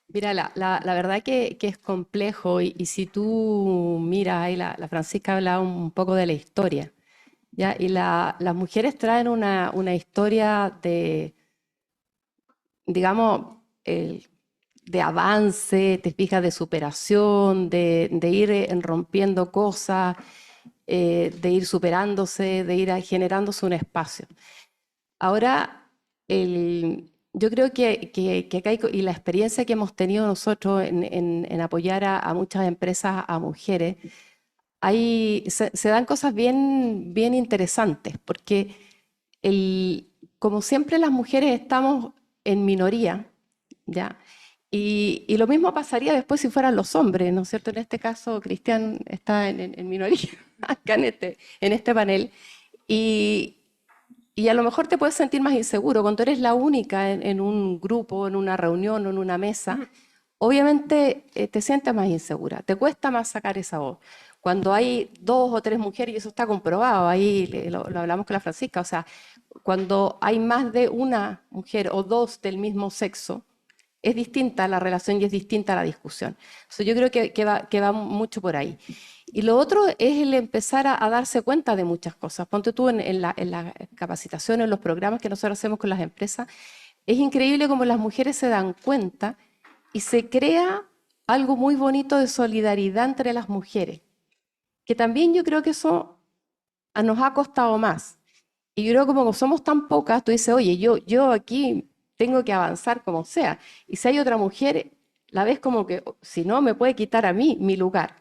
mira, la verdad que es complejo y si tú miras, ahí la Francisca hablaba un poco de la historia, ¿ya? Y las mujeres traen una historia de, digamos, de avance, te fijas, de superación, de ir rompiendo cosas, de ir superándose, de ir generándose un espacio. Ahora, yo creo que acá y la experiencia que hemos tenido nosotros en apoyar a muchas empresas, a mujeres, se dan cosas bien, bien interesantes, porque como siempre las mujeres estamos en minoría, ¿ya? Y lo mismo pasaría después si fueran los hombres, ¿no es cierto? En este caso, Cristian está en minoría acá en este panel. Y a lo mejor te puedes sentir más inseguro cuando eres la única en un grupo, en una reunión o en una mesa. Obviamente te sientes más insegura, te cuesta más sacar esa voz. Cuando hay 2 o 3 mujeres, y eso está comprobado, ahí lo hablamos con la Francisca, o sea, cuando hay más de una mujer o 2 del mismo sexo, es distinta la relación y es distinta la discusión. Entonces yo creo que va mucho por ahí. Y lo otro es el empezar a darse cuenta de muchas cosas. Ponte tú en la capacitación, en los programas que nosotros hacemos con las empresas, es increíble cómo las mujeres se dan cuenta y se crea algo muy bonito de solidaridad entre las mujeres, que también yo creo que eso nos ha costado más. Y yo creo que como somos tan pocas, tú dices, oye, yo aquí tengo que avanzar como sea. Y si hay otra mujer, la ves como que, si no, me puede quitar a mí mi lugar.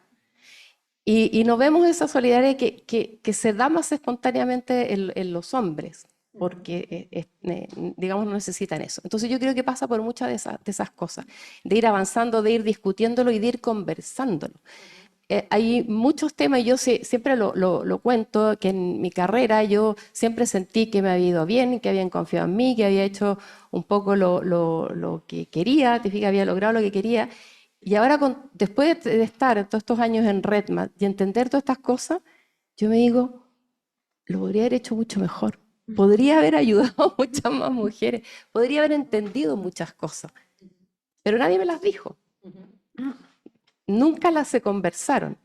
Y no vemos esa solidaridad que se da más espontáneamente en los hombres, porque, digamos, no necesitan eso. Entonces yo creo que pasa por muchas de esas cosas, de ir avanzando, de ir discutiéndolo y de ir conversándolo. Hay muchos temas, y yo siempre lo cuento, que en mi carrera yo siempre sentí que me había ido bien, que habían confiado en mí, que había hecho un poco lo que quería, te fijas, había logrado lo que quería. Y ahora, después de estar todos estos años en RedMat y entender todas estas cosas, yo me digo, lo podría haber hecho mucho mejor. Podría haber ayudado a muchas más mujeres, podría haber entendido muchas cosas, pero nadie me las dijo. Nunca las se conversaron.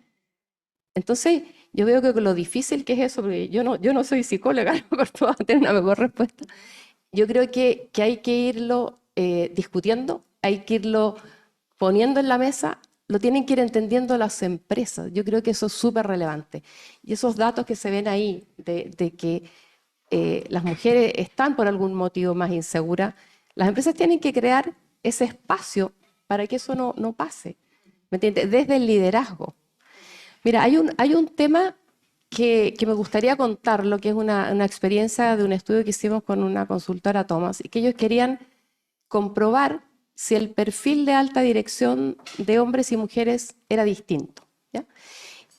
Entonces, yo veo que lo difícil que es eso, porque yo no soy psicóloga, por tú vas a tener una mejor respuesta. Yo creo que hay que irlo discutiendo, hay que irlo poniendo en la mesa, lo tienen que ir entendiendo las empresas. Yo creo que eso es súper relevante. Y esos datos que se ven ahí de que las mujeres están por algún motivo más inseguras, las empresas tienen que crear ese espacio para que eso no pase. ¿Me entiendes? Desde el liderazgo. Mira, hay un tema que me gustaría contarlo, que es una experiencia de un estudio que hicimos con una consultora Thomas, y que ellos querían comprobar si el perfil de alta dirección de hombres y mujeres era distinto, ¿ya?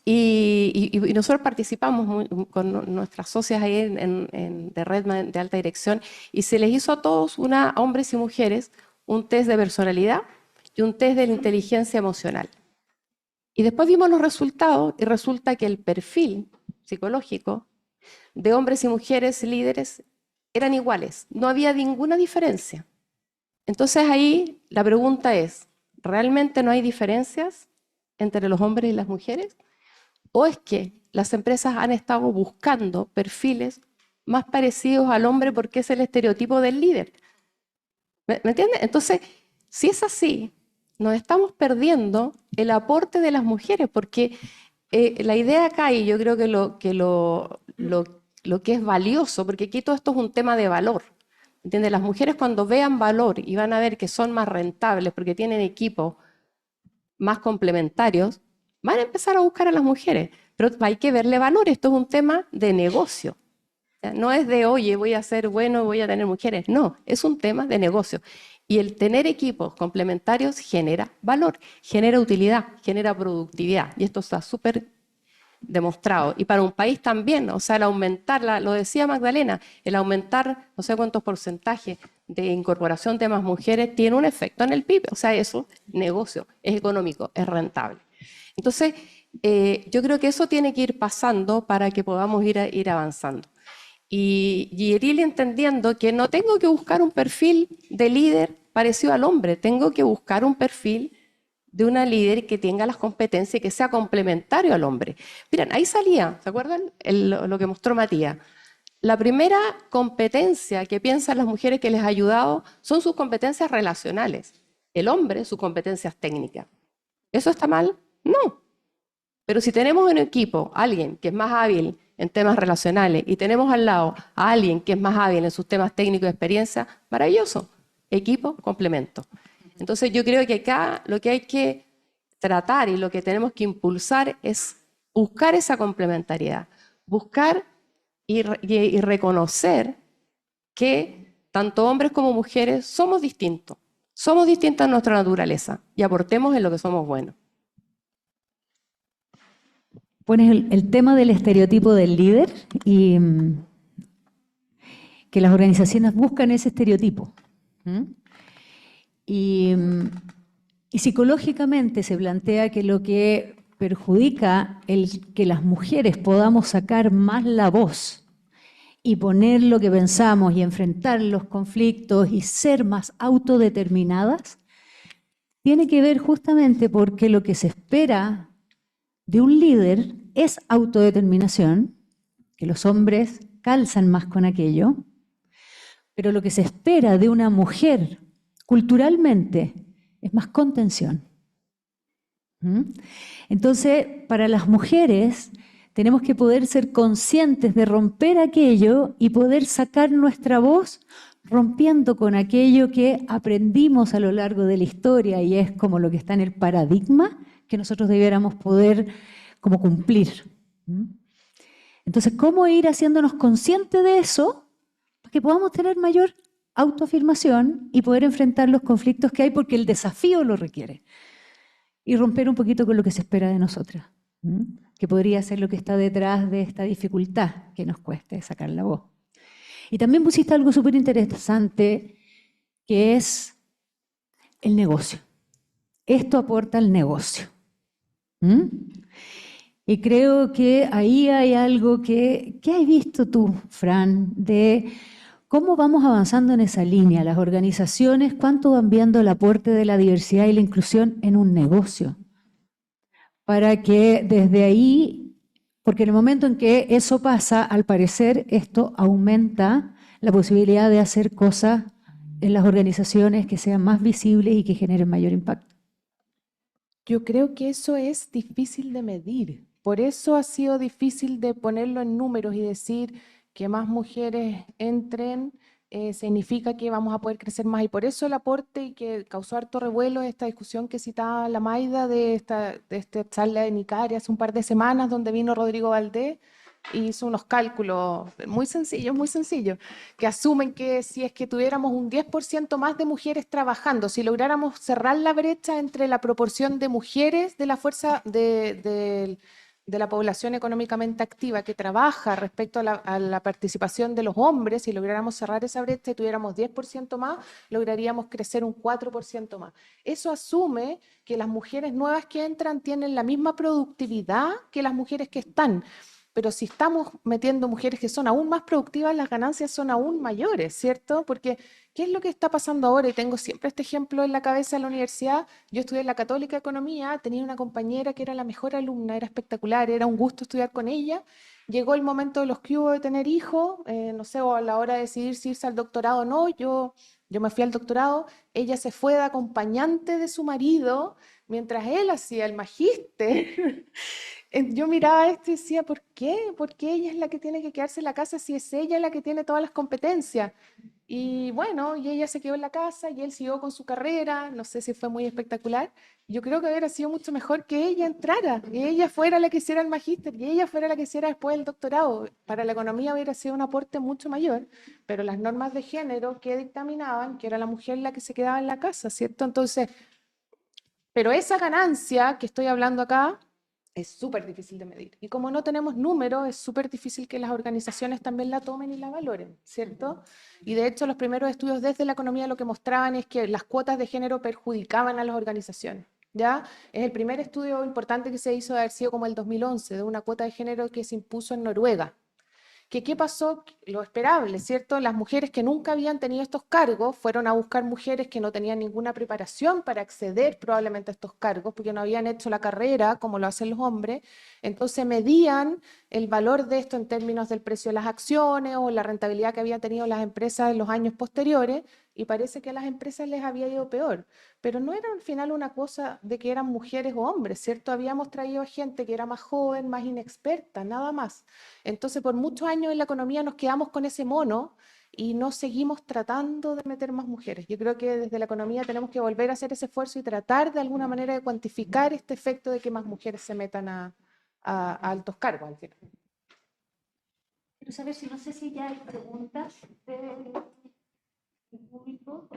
Y nosotros participamos con nuestras socias ahí de RedMat de alta dirección, y se les hizo a todos, hombres y mujeres, un test de personalidad y un test de la inteligencia emocional. Y después vimos los resultados y resulta que el perfil psicológico de hombres y mujeres líderes eran iguales, no había ninguna diferencia. Entonces ahí la pregunta es, ¿realmente no hay diferencias entre los hombres y las mujeres? ¿O es que las empresas han estado buscando perfiles más parecidos al hombre porque es el estereotipo del líder. ¿Me entiendes? Entonces, si es así, nos estamos perdiendo el aporte de las mujeres, porque la idea acá, y yo creo que lo que es valioso, porque aquí todo esto es un tema de valor, ¿entiendes? Las mujeres cuando vean valor y van a ver que son más rentables porque tienen equipos más complementarios, van a empezar a buscar a las mujeres, pero hay que verle valor, esto es un tema de negocio. No es de, oye, voy a ser bueno, voy a tener mujeres. No, es un tema de negocio. Y el tener equipos complementarios genera valor, genera utilidad, genera productividad. Y esto está súper demostrado. Y para un país también, o sea, el aumentar, lo decía Magdalena, el aumentar no sé cuántos porcentajes de incorporación de más mujeres tiene un efecto en el PIB. O sea, eso es negocio, es económico, es rentable. Entonces, yo creo que eso tiene que ir pasando para que podamos ir avanzando. Y ir entendiendo que no tengo que buscar un perfil de líder parecido al hombre, tengo que buscar un perfil de una líder que tenga las competencias y que sea complementario al hombre. Miren, ahí salía, ¿se acuerdan? Lo que mostró Matías. La primera competencia que piensan las mujeres que les ha ayudado son sus competencias relacionales. El hombre, sus competencias técnicas. ¿Eso está mal? No. Pero si tenemos en el equipo a alguien que es más hábil en temas relacionales y tenemos al lado a alguien que es más hábil en sus temas técnicos y experiencia, maravilloso. Equipo, complemento. Entonces yo creo que acá lo que hay que tratar y lo que tenemos que impulsar es buscar esa complementariedad, buscar y reconocer que tanto hombres como mujeres somos distintos en nuestra naturaleza y aportemos en lo que somos buenos. Pones el tema del estereotipo del líder y que las organizaciones buscan ese estereotipo. Y psicológicamente se plantea que lo que perjudica el que las mujeres podamos sacar más la voz y poner lo que pensamos y enfrentar los conflictos y ser más autodeterminadas, tiene que ver justamente porque lo que se espera de un líder es autodeterminación, que los hombres calzan más con aquello, pero lo que se espera de una mujer culturalmente es más contención. Entonces, para las mujeres tenemos que poder ser conscientes de romper aquello y poder sacar nuestra voz rompiendo con aquello que aprendimos a lo largo de la historia y es como lo que está en el paradigma que nosotros debiéramos poder como cumplir. Entonces, ¿cómo ir haciéndonos conscientes de eso para que podamos tener mayor autoafirmación y poder enfrentar los conflictos que hay porque el desafío lo requiere? Y romper un poquito con lo que se espera de nosotras, que podría ser lo que está detrás de esta dificultad que nos cueste sacar la voz. Y también pusiste algo súper interesante, que es el negocio. Esto aporta al negocio. Y creo que ahí hay algo que has visto tú, Fran, de cómo vamos avanzando en esa línea. Las organizaciones, cuánto van viendo el aporte de la diversidad y la inclusión en un negocio. Para que desde ahí, porque en el momento en que eso pasa, al parecer esto aumenta la posibilidad de hacer cosas en las organizaciones que sean más visibles y que generen mayor impacto. Yo creo que eso es difícil de medir. Por eso ha sido difícil de ponerlo en números y decir que más mujeres entren significa que vamos a poder crecer más. Y por eso el aporte y que causó harto revuelo esta discusión que citaba la Maida de esta charla de Nicari hace un par de semanas donde vino Rodrigo Valdés y hizo unos cálculos muy sencillos, que asumen que si es que tuviéramos un 10% más de mujeres trabajando, si lográramos cerrar la brecha entre la proporción de mujeres de la fuerza de la población económicamente activa que trabaja respecto a la participación de los hombres, si lográramos cerrar esa brecha y tuviéramos 10% más, lograríamos crecer un 4% más. Eso asume que las mujeres nuevas que entran tienen la misma productividad que las mujeres que están. pero si estamos metiendo mujeres que son aún más productivas, las ganancias son aún mayores, ¿cierto? Porque, ¿qué es lo que está pasando ahora? Y tengo siempre este ejemplo en la cabeza en la universidad. Yo estudié en la Católica Economía, tenía una compañera que era la mejor alumna, era espectacular, era un gusto estudiar con ella. Llegó el momento de los que hubo de tener hijos, no sé, o a la hora de decidir si irse al doctorado o no, yo me fui al doctorado, ella se fue de acompañante de su marido mientras él hacía el magíster. Yo miraba esto y decía, ¿por qué? ¿Por qué ella es la que tiene que quedarse en la casa si es ella la que tiene todas las competencias? Y bueno, y ella se quedó en la casa y él siguió con su carrera, no sé si fue muy espectacular. Yo creo que hubiera sido mucho mejor que ella entrara, y ella fuera la que hiciera el magíster, y ella fuera la que hiciera después el doctorado. Para la economía hubiera sido un aporte mucho mayor, pero las normas de género que dictaminaban que era la mujer la que se quedaba en la casa, ¿cierto? Entonces, pero esa ganancia que estoy hablando acá es súper difícil de medir. Y como no tenemos números, es súper difícil que las organizaciones también la tomen y la valoren, ¿cierto? Y de hecho, los primeros estudios desde la economía lo que mostraban es que las cuotas de género perjudicaban a las organizaciones. ¿Ya? Es el primer estudio importante que se hizo de haber sido como el 2011, de una cuota de género que se impuso en Noruega. ¿Qué pasó? Lo esperable, ¿cierto? Las mujeres que nunca habían tenido estos cargos fueron a buscar mujeres que no tenían ninguna preparación para acceder probablemente a estos cargos, porque no habían hecho la carrera como lo hacen los hombres. Entonces medían el valor de esto en términos del precio de las acciones o la rentabilidad que habían tenido las empresas en los años posteriores, y parece que a las empresas les había ido peor. Pero no era al final una cosa de que eran mujeres o hombres, ¿cierto? Habíamos traído a gente que era más joven, más inexperta, nada más. Entonces, por muchos años en la economía nos quedamos con ese mono y no seguimos tratando de meter más mujeres. Yo creo que desde la economía tenemos que volver a hacer ese esfuerzo y tratar de alguna manera de cuantificar este efecto de que más mujeres se metan a altos cargos al final. Quiero saber si no sé si ya hay preguntas del público.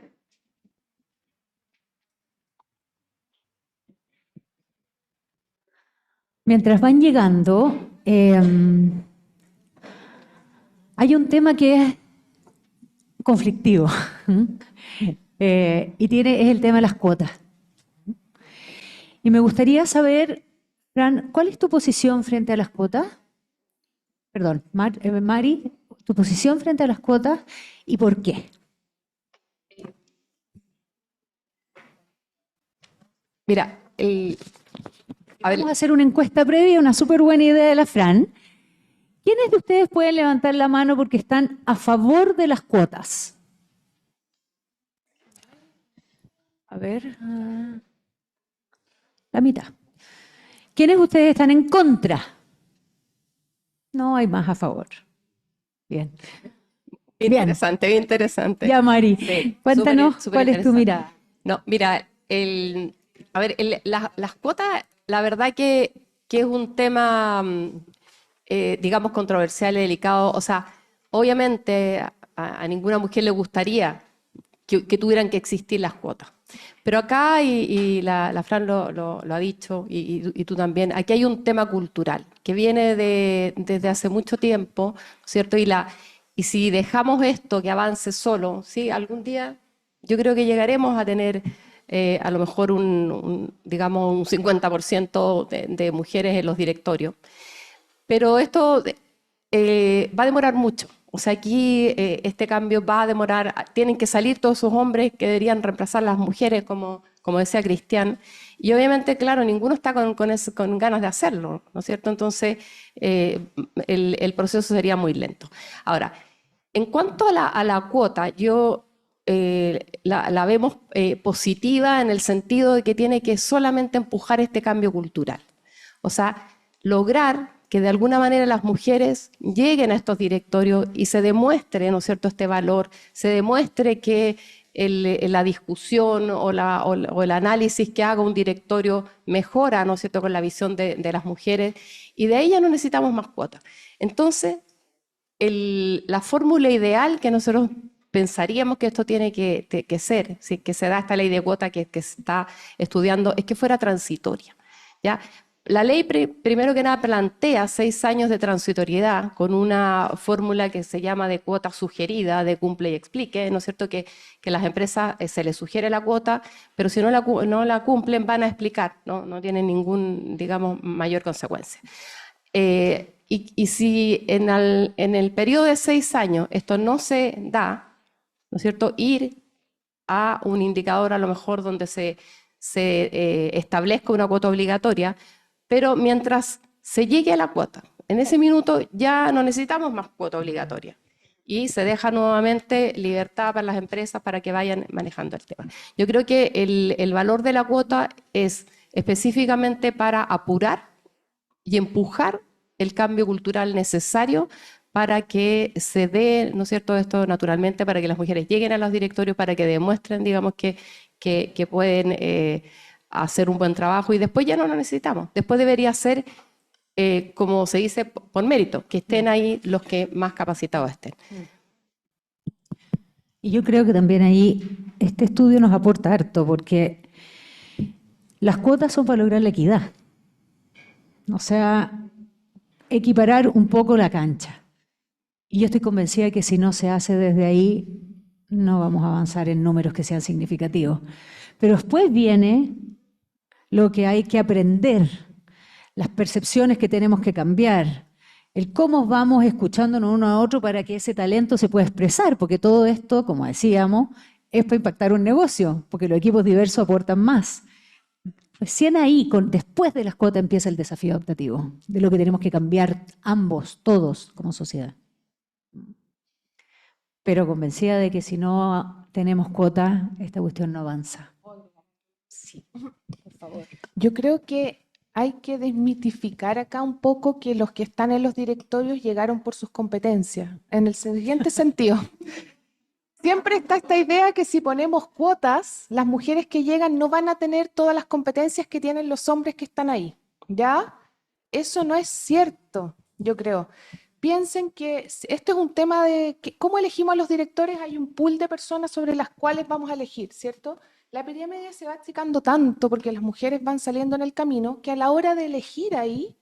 Mientras van llegando, hay un tema que es conflictivo y es el tema de las cuotas. Y me gustaría saber, Fran, ¿cuál es tu posición frente a las cuotas? Perdón, Mari, tu posición frente a las cuotas y por qué. Mira, Vamos a hacer una encuesta previa, una súper buena idea de la Fran. ¿Quiénes de ustedes pueden levantar la mano porque están a favor de las cuotas? A ver, la mitad. ¿Quiénes de ustedes están en contra? No hay más a favor. Bien. interesante, bien interesante. Ya, Mari, Sí, cuéntanos súper cuál es tu interesante. mirada. No, mira, las cuotas, la verdad que es un tema, digamos, controversial y delicado. O sea, obviamente a ninguna mujer le gustaría que tuvieran que existir las cuotas. Pero acá, y la Fran lo ha dicho, y tú también, aquí hay un tema cultural que viene desde hace mucho tiempo, ¿cierto? Y si dejamos esto que avance solo, ¿sí? Algún día yo creo que llegaremos a tener a lo mejor digamos, un 50% de mujeres en los directorios. Pero esto va a demorar mucho. O sea, aquí este cambio va a demorar, tienen que salir todos esos hombres que deberían reemplazar a las mujeres, como decía Cristian. Y obviamente, claro, ninguno está con ganas de hacerlo, ¿no es cierto? Entonces, el proceso sería muy lento. Ahora, en cuanto a la cuota, yo la vemos positiva en el sentido de que tiene que solamente empujar este cambio cultural. O sea, lograr que de alguna manera las mujeres lleguen a estos directorios y se demuestre, ¿no es cierto?, este valor, se demuestre que la discusión o el análisis que haga un directorio mejora, ¿no es cierto?, con la visión de las mujeres, y de ahí ya no necesitamos más cuotas. Entonces, la fórmula ideal que nosotros pensaríamos que esto tiene que ser, ¿sí?, que se da esta ley de cuota que se está estudiando, es que fuera transitoria, ¿ya? La ley, primero que nada, plantea 6 años de transitoriedad con una fórmula que se llama de cuota sugerida, de cumple y explique, ¿no es cierto? Que las empresas se les sugiere la cuota, pero si no la cumplen van a explicar, no tienen ningún, digamos, mayor consecuencia. Y si en el periodo de 6 años esto no se da, ¿no es cierto? Ir a un indicador a lo mejor donde se establezca una cuota obligatoria, pero mientras se llegue a la cuota, en ese minuto ya no necesitamos más cuota obligatoria y se deja nuevamente libertad para las empresas para que vayan manejando el tema. Yo creo que el valor de la cuota es específicamente para apurar y empujar el cambio cultural necesario para que se dé, ¿no es cierto?, esto naturalmente, para que las mujeres lleguen a los directorios, para que demuestren, digamos, que pueden hacer un buen trabajo y después ya no lo necesitamos. Después debería ser, como se dice, por mérito, que estén ahí los que más capacitados estén. Y yo creo que también ahí este estudio nos aporta harto, porque las cuotas son para lograr la equidad. O sea, equiparar un poco la cancha. Y yo estoy convencida de que si no se hace desde ahí, no vamos a avanzar en números que sean significativos. Pero después viene lo que hay que aprender, las percepciones que tenemos que cambiar, el cómo vamos escuchándonos uno a otro para que ese talento se pueda expresar, porque todo esto, como decíamos, es para impactar un negocio, porque los equipos diversos aportan más. Recién ahí, después de las cuotas, empieza el desafío adaptativo, de lo que tenemos que cambiar ambos, todos, como sociedad. Pero convencida de que si no tenemos cuotas, esta cuestión no avanza. Sí, por favor. Yo creo que hay que desmitificar acá un poco que los que están en los directorios llegaron por sus competencias. En el siguiente sentido, siempre está esta idea que si ponemos cuotas, las mujeres que llegan no van a tener todas las competencias que tienen los hombres que están ahí. ¿Ya? Eso no es cierto, yo creo. Piensen que esto es un tema de cómo elegimos a los directores. Hay un pool de personas sobre las cuales vamos a elegir, ¿cierto? La pirámide se va achicando tanto porque las mujeres van saliendo en el camino que a la hora de elegir ahí,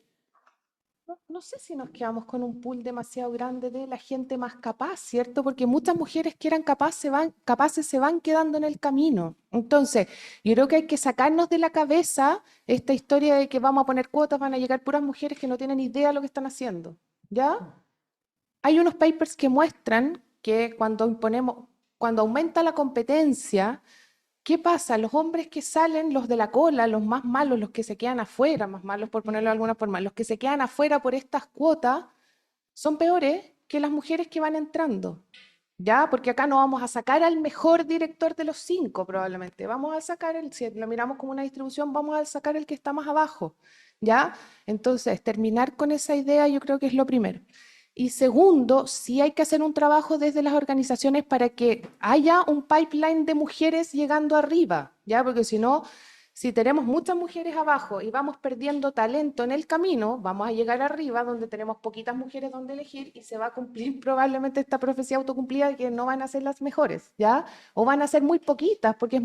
no sé si nos quedamos con un pool demasiado grande de la gente más capaz, ¿cierto? Porque muchas mujeres que eran capaces se van quedando en el camino. Entonces, yo creo que hay que sacarnos de la cabeza esta historia de que vamos a poner cuotas, van a llegar puras mujeres que no tienen idea de lo que están haciendo, ¿ya? Hay unos papers que muestran que cuando aumenta la competencia, ¿qué pasa? Los hombres que salen, los de la cola, los más malos, los que se quedan afuera, más malos por ponerlo de alguna forma, los que se quedan afuera por estas cuotas, son peores que las mujeres que van entrando. ¿Ya? Porque acá no vamos a sacar al mejor director de los 5 probablemente. Vamos a sacar, si lo miramos como una distribución, vamos a sacar el que está más abajo. ¿Ya? Entonces, terminar con esa idea yo creo que es lo primero. Y segundo, sí hay que hacer un trabajo desde las organizaciones para que haya un pipeline de mujeres llegando arriba, ¿ya? Porque si no, si tenemos muchas mujeres abajo y vamos perdiendo talento en el camino, vamos a llegar arriba donde tenemos poquitas mujeres donde elegir y se va a cumplir probablemente esta profecía autocumplida de que no van a ser las mejores, ¿ya? O van a ser muy poquitas, porque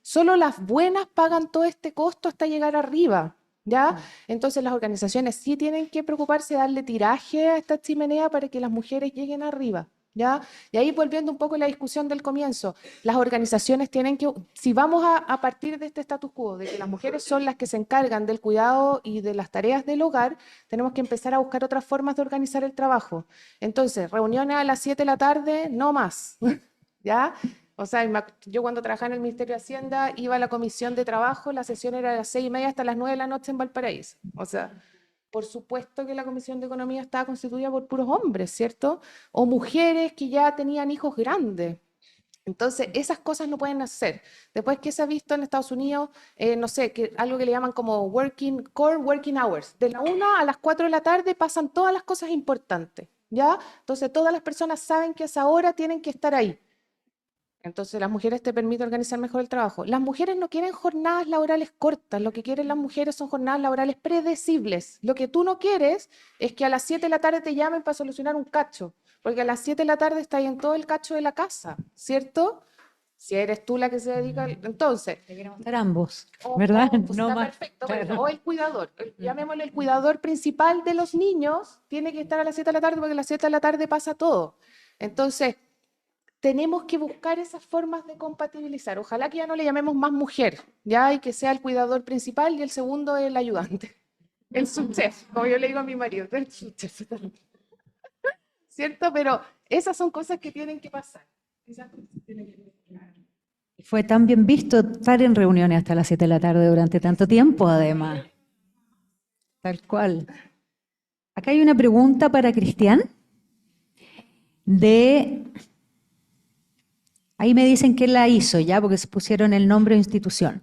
solo las buenas pagan todo este costo hasta llegar arriba, ¿ya? Entonces las organizaciones sí tienen que preocuparse de darle tiraje a esta chimenea para que las mujeres lleguen arriba, ¿ya? Y ahí volviendo un poco a la discusión del comienzo, las organizaciones tienen que, si vamos a partir de este status quo, de que las mujeres son las que se encargan del cuidado y de las tareas del hogar, tenemos que empezar a buscar otras formas de organizar el trabajo. Entonces, reuniones a las 7 de la tarde, no más, ¿ya? O sea, yo cuando trabajaba en el Ministerio de Hacienda iba a la comisión de trabajo, la sesión era de las 6:30 hasta las 9 de la noche en Valparaíso. O sea, por supuesto que la comisión de economía estaba constituida por puros hombres, ¿cierto? O mujeres que ya tenían hijos grandes. Entonces, esas cosas no pueden hacer. Después que se ha visto en Estados Unidos, no sé, algo que le llaman como core working hours. De la 1 a las 4 de la tarde pasan todas las cosas importantes, ¿ya? Entonces, todas las personas saben que a esa hora tienen que estar ahí. Entonces, las mujeres te permiten organizar mejor el trabajo. Las mujeres no quieren jornadas laborales cortas, lo que quieren las mujeres son jornadas laborales predecibles. Lo que tú no quieres es que a las 7 de la tarde te llamen para solucionar un cacho, porque a las 7 de la tarde está ahí en todo el cacho de la casa, ¿cierto? Si eres tú la que se dedica, entonces... Deberíamos estar ambos, ¿verdad? Pues No está más. perfecto, Claro. o el cuidador, llamémosle el cuidador principal de los niños, tiene que estar a las 7 de la tarde porque a las 7 de la tarde pasa todo. Entonces, tenemos que buscar esas formas de compatibilizar. Ojalá que ya no le llamemos más mujer, ya, y que sea el cuidador principal y el segundo el ayudante. El subchef, como yo le digo a mi marido, el subchef. ¿Cierto? Pero esas son cosas que tienen que pasar. Esas cosas tienen que pasar. Fue tan bien visto estar en reuniones hasta las 7 de la tarde durante tanto tiempo, además. Tal cual. Acá hay una pregunta para Cristian. Ahí me dicen que la hizo ya, porque se pusieron el nombre de institución.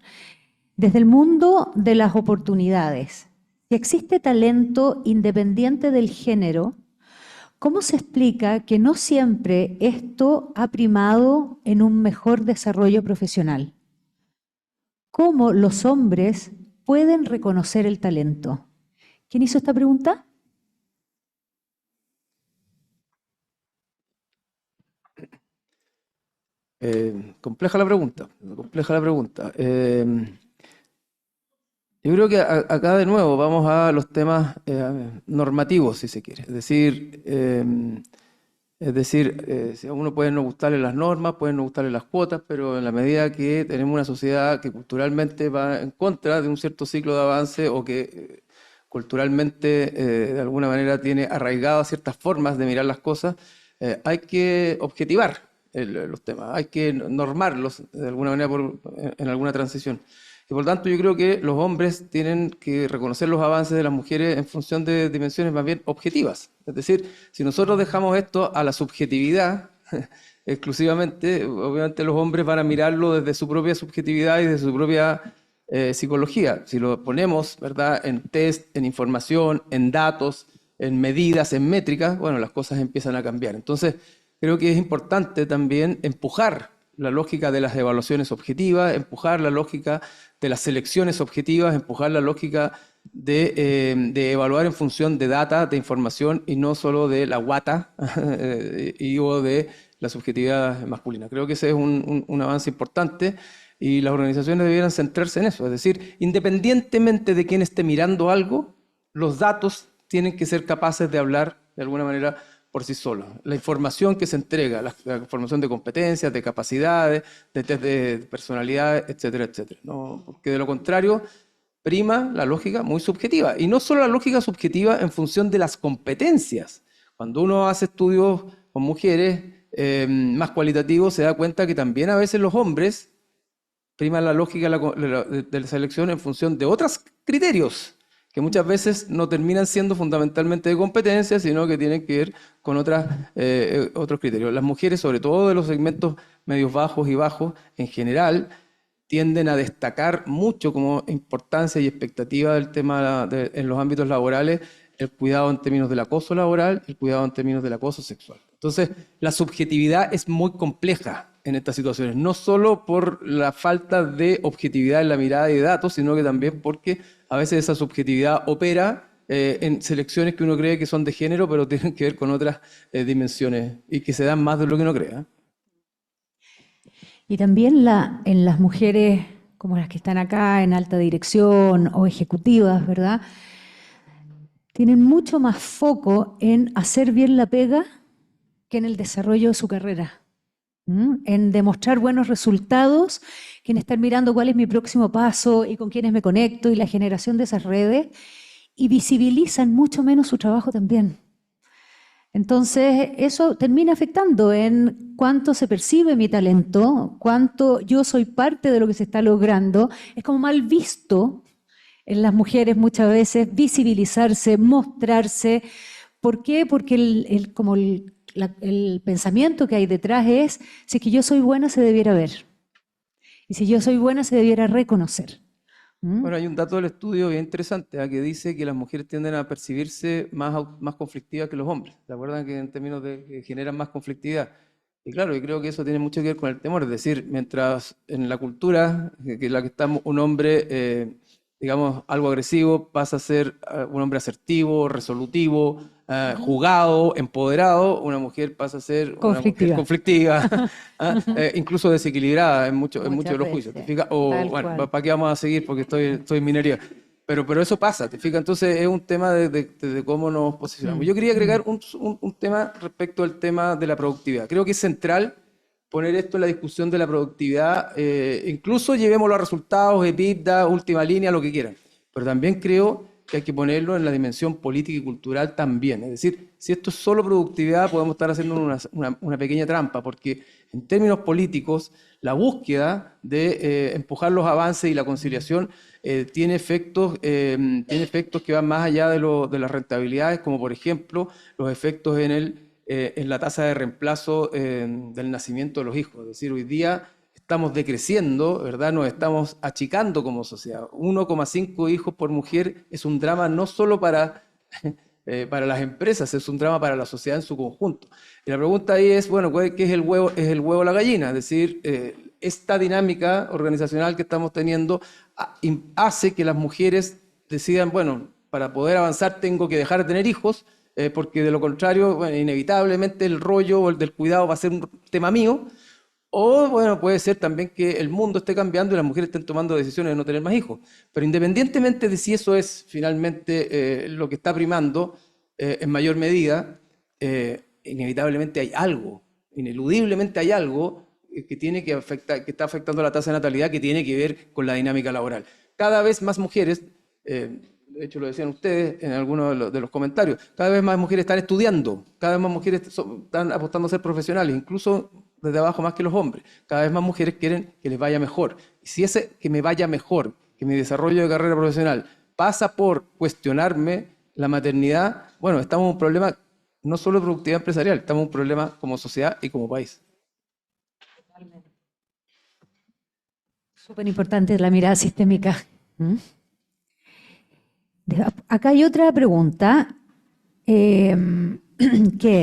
Desde el mundo de las oportunidades, si existe talento independiente del género, ¿cómo se explica que no siempre esto ha primado en un mejor desarrollo profesional? ¿Cómo los hombres pueden reconocer el talento? ¿Quién hizo esta pregunta? Compleja la pregunta, compleja la pregunta. Yo creo que acá de nuevo vamos a los temas normativos, si se quiere. Si a uno puede no gustarle las normas, pueden no gustarle las cuotas, pero en la medida que tenemos una sociedad que culturalmente va en contra de un cierto ciclo de avance o que culturalmente de alguna manera tiene arraigadas ciertas formas de mirar las cosas, hay que objetivar los temas, hay que normarlos de alguna manera en alguna transición. Y por tanto yo creo que los hombres tienen que reconocer los avances de las mujeres en función de dimensiones más bien objetivas. Es decir, si nosotros dejamos esto a la subjetividad exclusivamente, obviamente los hombres van a mirarlo desde su propia subjetividad y desde su propia psicología. Si lo ponemos, ¿verdad?, en test, en información, en datos, en medidas, en métricas, bueno, las cosas empiezan a cambiar. Entonces, creo que es importante también empujar la lógica de las evaluaciones objetivas, empujar la lógica de las selecciones objetivas, empujar la lógica de evaluar en función de data, de información y no solo de la guata o de la subjetividad masculina. Creo que ese es un avance importante y las organizaciones debieran centrarse en eso. Es decir, independientemente de quién esté mirando algo, los datos tienen que ser capaces de hablar de alguna manera por sí solos. La información que se entrega, la información de competencias, de capacidades, de test de personalidades, etcétera, etcétera. ¿No? Porque de lo contrario, prima la lógica muy subjetiva. Y no solo la lógica subjetiva en función de las competencias. Cuando uno hace estudios con mujeres más cualitativos, se da cuenta que también a veces los hombres priman la lógica de la selección en función de otros criterios, que muchas veces no terminan siendo fundamentalmente de competencia, sino que tienen que ver con otros criterios. Las mujeres, sobre todo de los segmentos medios bajos y bajos, en general, tienden a destacar mucho como importancia y expectativa del tema en los ámbitos laborales, el cuidado en términos del acoso laboral, el cuidado en términos del acoso sexual. Entonces, la subjetividad es muy compleja en estas situaciones, no solo por la falta de objetividad en la mirada y de datos, sino que también porque a veces esa subjetividad opera en selecciones que uno cree que son de género, pero tienen que ver con otras dimensiones y que se dan más de lo que uno cree. Y también en las mujeres como las que están acá en alta dirección o ejecutivas, ¿verdad?, tienen mucho más foco en hacer bien la pega que en el desarrollo de su carrera. En demostrar buenos resultados, que en estar mirando cuál es mi próximo paso y con quiénes me conecto y la generación de esas redes, y visibilizan mucho menos su trabajo también. Entonces, eso termina afectando en cuánto se percibe mi talento, cuánto yo soy parte de lo que se está logrando. Es como mal visto en las mujeres muchas veces visibilizarse, mostrarse. ¿Por qué? Porque el pensamiento que hay detrás es, si es que yo soy buena se debiera ver. Y si yo soy buena se debiera reconocer. Bueno, hay un dato del estudio bien interesante que dice que las mujeres tienden a percibirse más conflictivas que los hombres. ¿Se acuerdan que en términos de que generan más conflictividad? Y claro, yo creo que eso tiene mucho que ver con el temor. Es decir, mientras en la cultura que la que estamos, un hombre, digamos, algo agresivo pasa a ser un hombre asertivo, resolutivo, jugado, empoderado, una mujer pasa a ser una mujer conflictiva, incluso desequilibrada en muchos de los juicios. ¿Te fijas? O bueno, ¿para qué vamos a seguir? Porque estoy en minería. Pero eso pasa, ¿te fijas? Entonces es un tema de cómo nos posicionamos. Yo quería agregar un tema respecto al tema de la productividad. Creo que es central poner esto en la discusión de la productividad, incluso llevémoslo a resultados, EBITDA, última línea, lo que quieran. Pero también creo que hay que ponerlo en la dimensión política y cultural también. Es decir, si esto es solo productividad, podemos estar haciendo una pequeña trampa, porque en términos políticos, la búsqueda de empujar los avances y la conciliación tiene efectos que van más allá de las rentabilidades, como por ejemplo los efectos en la tasa de reemplazo del nacimiento de los hijos. Es decir, hoy día estamos decreciendo, ¿verdad? Nos estamos achicando como sociedad. 1,5 hijos por mujer es un drama no solo para las empresas, es un drama para la sociedad en su conjunto. Y la pregunta ahí es, bueno, ¿qué es el huevo? ¿Es el huevo o la gallina? Es decir, esta dinámica organizacional que estamos teniendo hace que las mujeres decidan, bueno, para poder avanzar tengo que dejar de tener hijos, porque de lo contrario, bueno, inevitablemente el rollo del cuidado va a ser un tema mío. O, bueno, puede ser también que el mundo esté cambiando y las mujeres estén tomando decisiones de no tener más hijos. Pero independientemente de si eso es finalmente lo que está primando en mayor medida, inevitablemente hay algo, ineludiblemente hay algo que está afectando la tasa de natalidad, que tiene que ver con la dinámica laboral. Cada vez más mujeres, de hecho lo decían ustedes en algunos de los comentarios, cada vez más mujeres están estudiando, cada vez más mujeres están apostando a ser profesionales, incluso desde abajo más que los hombres. Cada vez más mujeres quieren que les vaya mejor. Y si ese que me vaya mejor, que mi desarrollo de carrera profesional pasa por cuestionarme la maternidad, bueno, estamos en un problema no solo de productividad empresarial, estamos en un problema como sociedad y como país. Súper importante la mirada sistémica. ¿Mm? Acá hay otra pregunta, que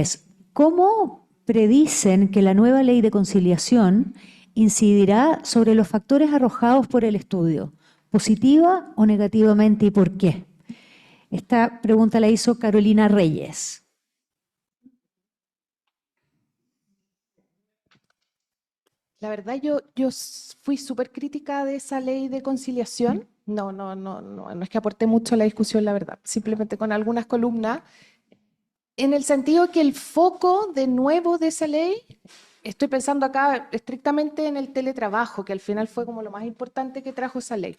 es, ¿cómo predicen que la nueva ley de conciliación incidirá sobre los factores arrojados por el estudio, positiva o negativamente, y por qué? Esta pregunta la hizo Carolina Reyes. La verdad, yo fui súper crítica de esa ley de conciliación. No es que aporté mucho a la discusión, la verdad. Simplemente con algunas columnas. En el sentido que el foco de nuevo de esa ley, estoy pensando acá estrictamente en el teletrabajo, que al final fue como lo más importante que trajo esa ley.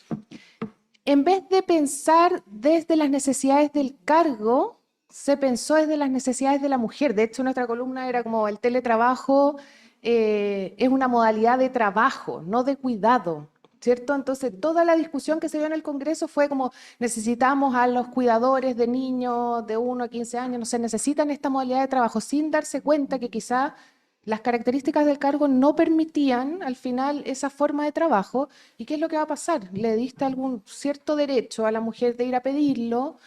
En vez de pensar desde las necesidades del cargo, se pensó desde las necesidades de la mujer. De hecho, nuestra columna era como el teletrabajo es una modalidad de trabajo, no de cuidado, ¿cierto? Entonces, toda la discusión que se dio en el Congreso fue como necesitamos a los cuidadores de niños de 1 a 15 años, no sé, necesitan esta modalidad de trabajo, sin darse cuenta que quizá las características del cargo no permitían al final esa forma de trabajo. ¿Y qué es lo que va a pasar? Le diste algún cierto derecho a la mujer de ir a pedirlo,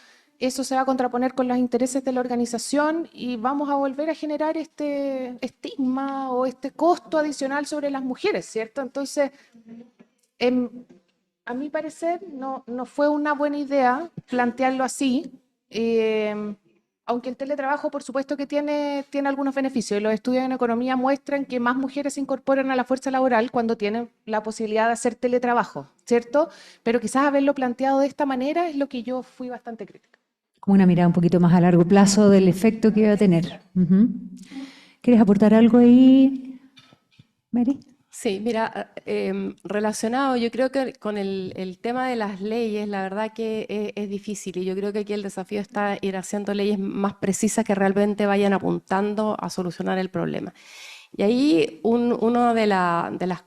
eso se va a contraponer con los intereses de la organización y vamos a volver a generar este estigma o este costo adicional sobre las mujeres, ¿cierto? Entonces, a mi parecer, no fue una buena idea plantearlo así, aunque el teletrabajo, por supuesto que tiene algunos beneficios. Los estudios en economía muestran que más mujeres se incorporan a la fuerza laboral cuando tienen la posibilidad de hacer teletrabajo, ¿cierto? Pero quizás haberlo planteado de esta manera es lo que yo fui bastante crítica. Como una mirada un poquito más a largo plazo del efecto que iba a tener. ¿Quieres aportar algo ahí, Mary? Sí, mira, relacionado, yo creo que con el tema de las leyes, la verdad que es difícil y yo creo que aquí el desafío está ir haciendo leyes más precisas que realmente vayan apuntando a solucionar el problema. Y ahí una de las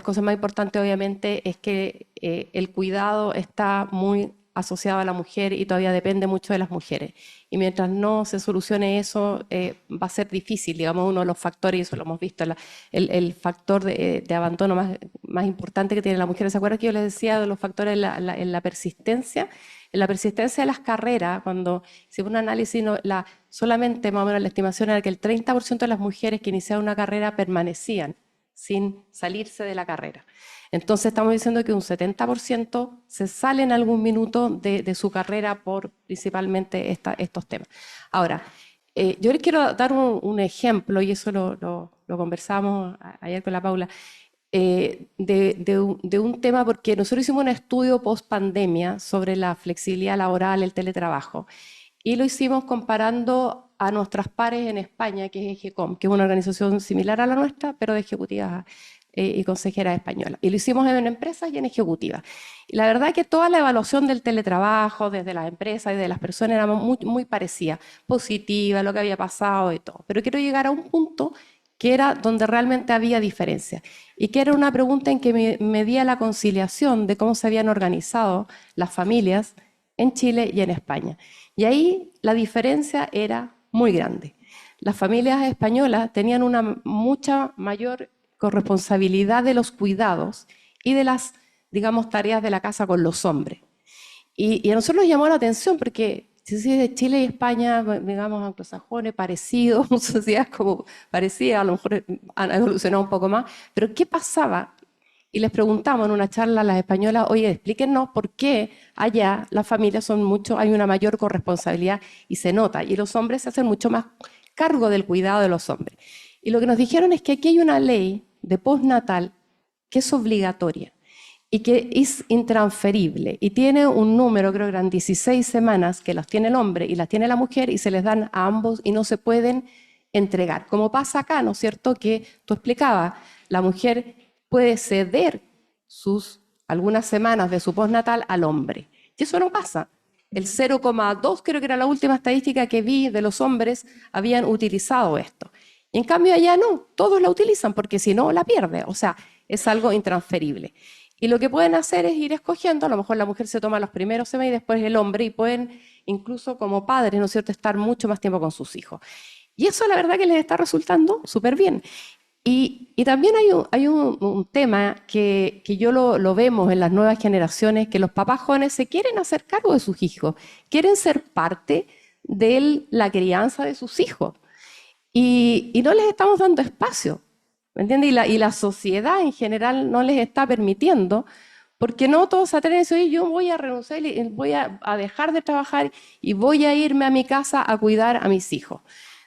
cosas más importantes obviamente es que el cuidado está muy asociado a la mujer y todavía depende mucho de las mujeres. Y mientras no se solucione eso, va a ser difícil, digamos, uno de los factores, y eso lo hemos visto, el factor de abandono más importante que tienen las mujeres. ¿Se acuerdan que yo les decía de los factores en la persistencia? En la persistencia de las carreras, cuando hicimos un análisis, solamente más o menos la estimación era que el 30% de las mujeres que iniciaban una carrera permanecían sin salirse de la carrera. Entonces estamos diciendo que un 70% se sale en algún minuto de su carrera por principalmente estos temas. Ahora, yo les quiero dar un ejemplo, y eso lo conversamos ayer con la Paula, de un tema, porque nosotros hicimos un estudio post pandemia sobre la flexibilidad laboral, el teletrabajo, y lo hicimos comparando a nuestras pares en España, que es EGECOM, que es una organización similar a la nuestra, pero de ejecutivas y consejeras españolas. Y lo hicimos en empresas y en ejecutivas. Y la verdad que toda la evaluación del teletrabajo desde las empresas y de las personas era muy, muy parecida, positiva, lo que había pasado y todo. Pero quiero llegar a un punto que era donde realmente había diferencia, y que era una pregunta en que medía la conciliación de cómo se habían organizado las familias en Chile y en España. Y ahí la diferencia era muy grande. Las familias españolas tenían una mucha mayor corresponsabilidad de los cuidados y de las, digamos, tareas de la casa con los hombres. Y a nosotros nos llamó la atención porque si de Chile y España, digamos, anglosajones, parecidos, sociedades como parecidas, a lo mejor han evolucionado un poco más, pero ¿qué pasaba? Y les preguntamos en una charla a las españolas, oye, explíquenos por qué allá las familias son mucho, hay una mayor corresponsabilidad y se nota, y los hombres se hacen mucho más cargo del cuidado de los hombres. Y lo que nos dijeron es que aquí hay una ley de postnatal que es obligatoria y que es intransferible y tiene un número, creo que eran 16 semanas, que las tiene el hombre y las tiene la mujer y se les dan a ambos y no se pueden entregar. Como pasa acá, ¿no es cierto? Que tú explicabas, la mujer puede ceder algunas semanas de su postnatal al hombre. Y eso no pasa. El 0,2, creo que era la última estadística que vi de los hombres, habían utilizado esto. Y en cambio allá no, todos la utilizan porque si no la pierde. O sea, es algo intransferible. Y lo que pueden hacer es ir escogiendo, a lo mejor la mujer se toma los primeros semanas y después el hombre, y pueden incluso como padres, ¿no es cierto?, estar mucho más tiempo con sus hijos. Y eso la verdad que les está resultando súper bien. Y también hay un tema que yo lo vemos en las nuevas generaciones, que los papás jóvenes se quieren hacer cargo de sus hijos, quieren ser parte de la crianza de sus hijos. Y no les estamos dando espacio, ¿me entiendes? Y la sociedad en general no les está permitiendo, porque no todos se atreven a decir, oye, yo voy a renunciar, voy a dejar de trabajar y voy a irme a mi casa a cuidar a mis hijos.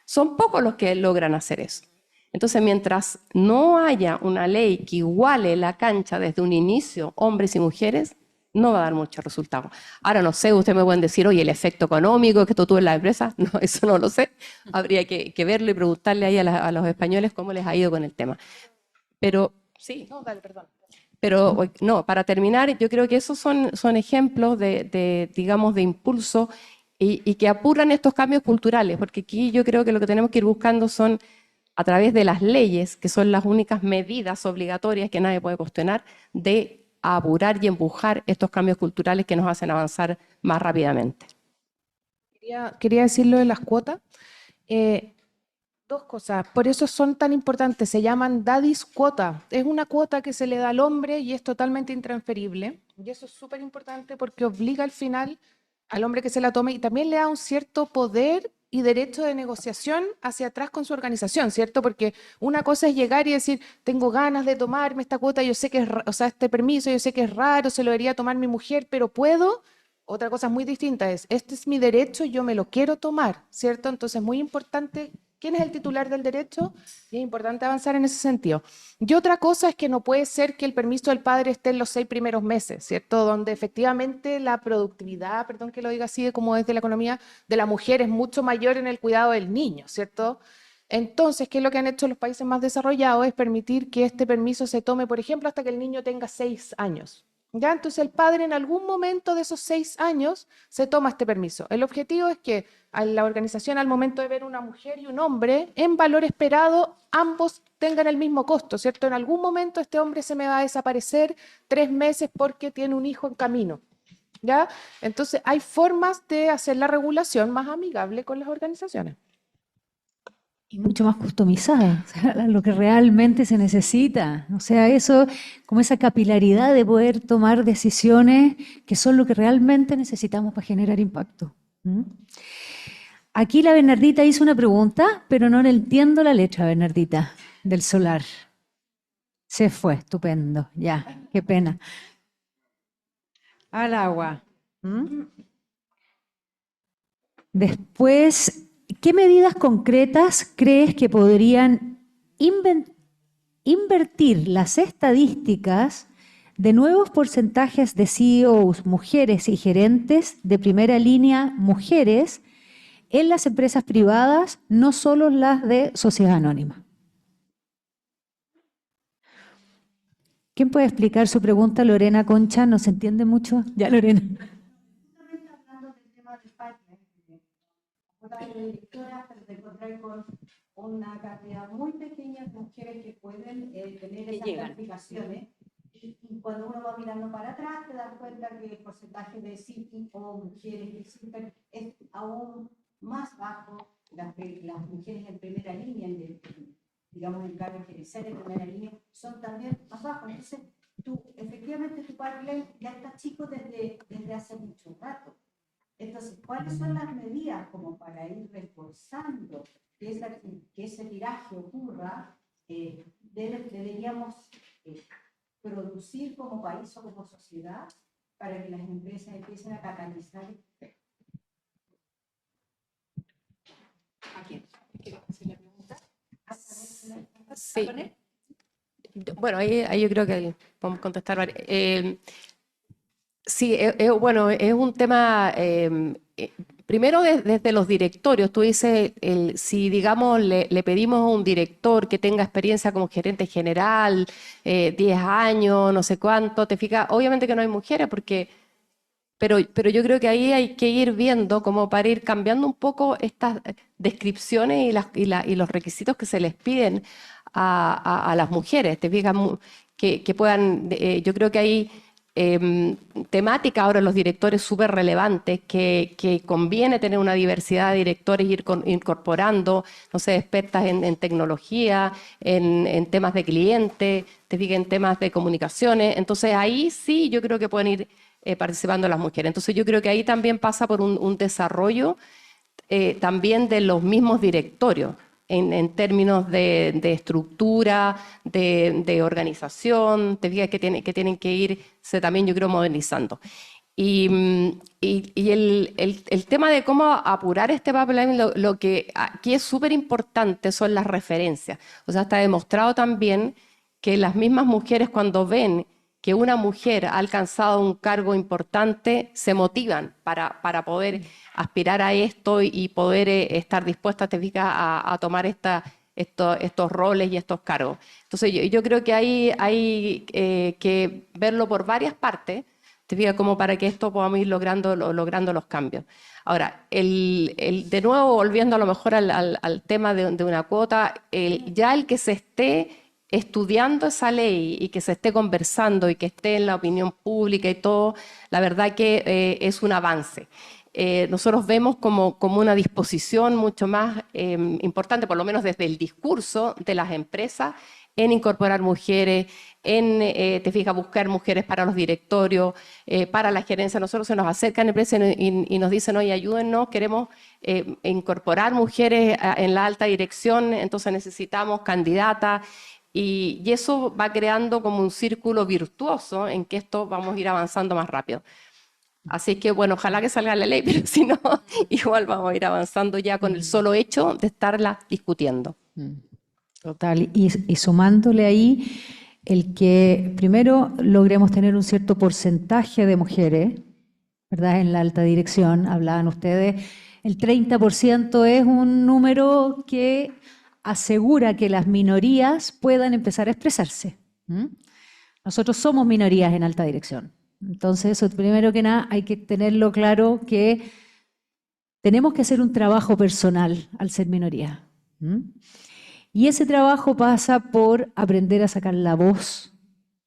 Son pocos los que logran hacer eso. Entonces, mientras no haya una ley que iguale la cancha desde un inicio, hombres y mujeres, no va a dar mucho resultado. Ahora no sé, ustedes me pueden decir, oye, el efecto económico que esto tuvo en las empresas, no, eso no lo sé. Habría que verlo y preguntarle ahí a los españoles cómo les ha ido con el tema. Pero, sí. No, dale, perdón. Pero, no, para terminar, yo creo que esos son ejemplos digamos, de impulso y que apuran estos cambios culturales, porque aquí yo creo que lo que tenemos que ir buscando son, a través de las leyes, que son las únicas medidas obligatorias que nadie puede cuestionar, de apurar y empujar estos cambios culturales que nos hacen avanzar más rápidamente. Quería decir lo de las cuotas. Dos cosas, por eso son tan importantes, se llaman daddy's cuota. Es una cuota que se le da al hombre y es totalmente intransferible. Y eso es súper importante porque obliga al final al hombre que se la tome y también le da un cierto poder y derecho de negociación hacia atrás con su organización, ¿cierto? Porque una cosa es llegar y decir, tengo ganas de tomarme esta cuota, yo sé que es, o sea, este permiso, yo sé que es raro, se lo debería tomar mi mujer, pero puedo. Otra cosa muy distinta es, este es mi derecho, yo me lo quiero tomar, ¿cierto? Entonces es muy importante quién es el titular del derecho y es importante avanzar en ese sentido. Y otra cosa es que no puede ser que el permiso del padre esté en los 6 primeros meses, ¿cierto? Donde efectivamente la productividad, perdón que lo diga así, como es de la economía, de la mujer es mucho mayor en el cuidado del niño, ¿cierto? Entonces, ¿qué es lo que han hecho los países más desarrollados? Es permitir que este permiso se tome, por ejemplo, hasta que el niño tenga 6 años. ¿Ya? Entonces el padre en algún momento de esos 6 años se toma este permiso. El objetivo es que a la organización al momento de ver una mujer y un hombre, en valor esperado, ambos tengan el mismo costo, ¿cierto? En algún momento este hombre se me va a desaparecer 3 meses porque tiene un hijo en camino, ¿ya? Entonces hay formas de hacer la regulación más amigable con las organizaciones. Y mucho más customizada, o sea, lo que realmente se necesita. O sea, eso, como esa capilaridad de poder tomar decisiones que son lo que realmente necesitamos para generar impacto. ¿Mm? Aquí la Bernardita hizo una pregunta, pero no le entiendo la letra, Bernardita, del solar. Se fue, estupendo, ya, qué pena. Al agua. ¿Mm? Después, ¿qué medidas concretas crees que podrían invertir las estadísticas de nuevos porcentajes de CEOs, mujeres y gerentes de primera línea, mujeres, en las empresas privadas, no solo las de sociedad anónima? ¿Quién puede explicar su pregunta? Lorena Concha, ¿no se entiende mucho? Ya, Lorena. Justamente hablando del tema del pipeline, de directoras, pero te encontrar con una cantidad muy pequeña de mujeres que pueden tener esas calificaciones. Y cuando uno va mirando para atrás, te das cuenta que el porcentaje de CITI o mujeres que existen es aún más bajo. Las mujeres en primera línea, digamos, en cargos gerenciales en primera línea, son también más bajos. Entonces, efectivamente, tu pipeline ya está chico desde hace mucho rato. Entonces, ¿cuáles son las medidas como para ir reforzando que ese viraje ocurra? Deberíamos producir como país o como sociedad para que las empresas empiecen a catalizar. ¿A quién? ¿Quiere hacer la pregunta? Sí. Bueno, ahí yo creo que podemos contestar. Sí, bueno, es un tema, primero desde los directorios, tú dices, si digamos le pedimos a un director que tenga experiencia como gerente general, 10 años, no sé cuánto, te fijas, obviamente que no hay mujeres, pero yo creo que ahí hay que ir viendo como para ir cambiando un poco estas descripciones y los requisitos que se les piden a las mujeres, te fijas, que puedan, yo creo que hay temática ahora en los directores súper relevantes que conviene tener una diversidad de directores, ir incorporando, no sé, expertas en tecnología, en temas de cliente, te fijas, en temas de comunicaciones. Entonces ahí sí yo creo que pueden ir participando las mujeres. Entonces yo creo que ahí también pasa por un desarrollo también de los mismos directorios. En términos de estructura, de organización, te fijas que tienen que irse también, yo creo, modernizando. Y el tema de cómo apurar este pipeline, lo que aquí es súper importante son las referencias. O sea, está demostrado también que las mismas mujeres cuando ven que una mujer ha alcanzado un cargo importante, se motivan para poder aspirar a esto y poder estar dispuestas, te fijas, a tomar estos roles y estos cargos. Entonces yo creo que hay que verlo por varias partes, te fijas, como para que esto podamos ir logrando los cambios. Ahora, de nuevo, volviendo a lo mejor al tema de una cuota, ya el que se esté estudiando esa ley y que se esté conversando y que esté en la opinión pública y todo, la verdad que es un avance. Nosotros vemos como una disposición mucho más importante, por lo menos desde el discurso de las empresas, en incorporar mujeres, te fijas, buscar mujeres para los directorios, para la gerencia. Nosotros se nos acercan empresas y nos dicen, oye, ayúdennos, queremos incorporar mujeres en la alta dirección, entonces necesitamos candidatas. Y eso va creando como un círculo virtuoso en que esto vamos a ir avanzando más rápido. Así que, bueno, ojalá que salga la ley, pero si no, igual vamos a ir avanzando ya con el solo hecho de estarla discutiendo. Total. Y sumándole ahí el que primero logremos tener un cierto porcentaje de mujeres, ¿verdad? En la alta dirección, hablaban ustedes, el 30% es un número que asegura que las minorías puedan empezar a expresarse. Nosotros somos minorías en alta dirección. Entonces, eso, primero que nada, hay que tenerlo claro que tenemos que hacer un trabajo personal al ser minoría. Y ese trabajo pasa por aprender a sacar la voz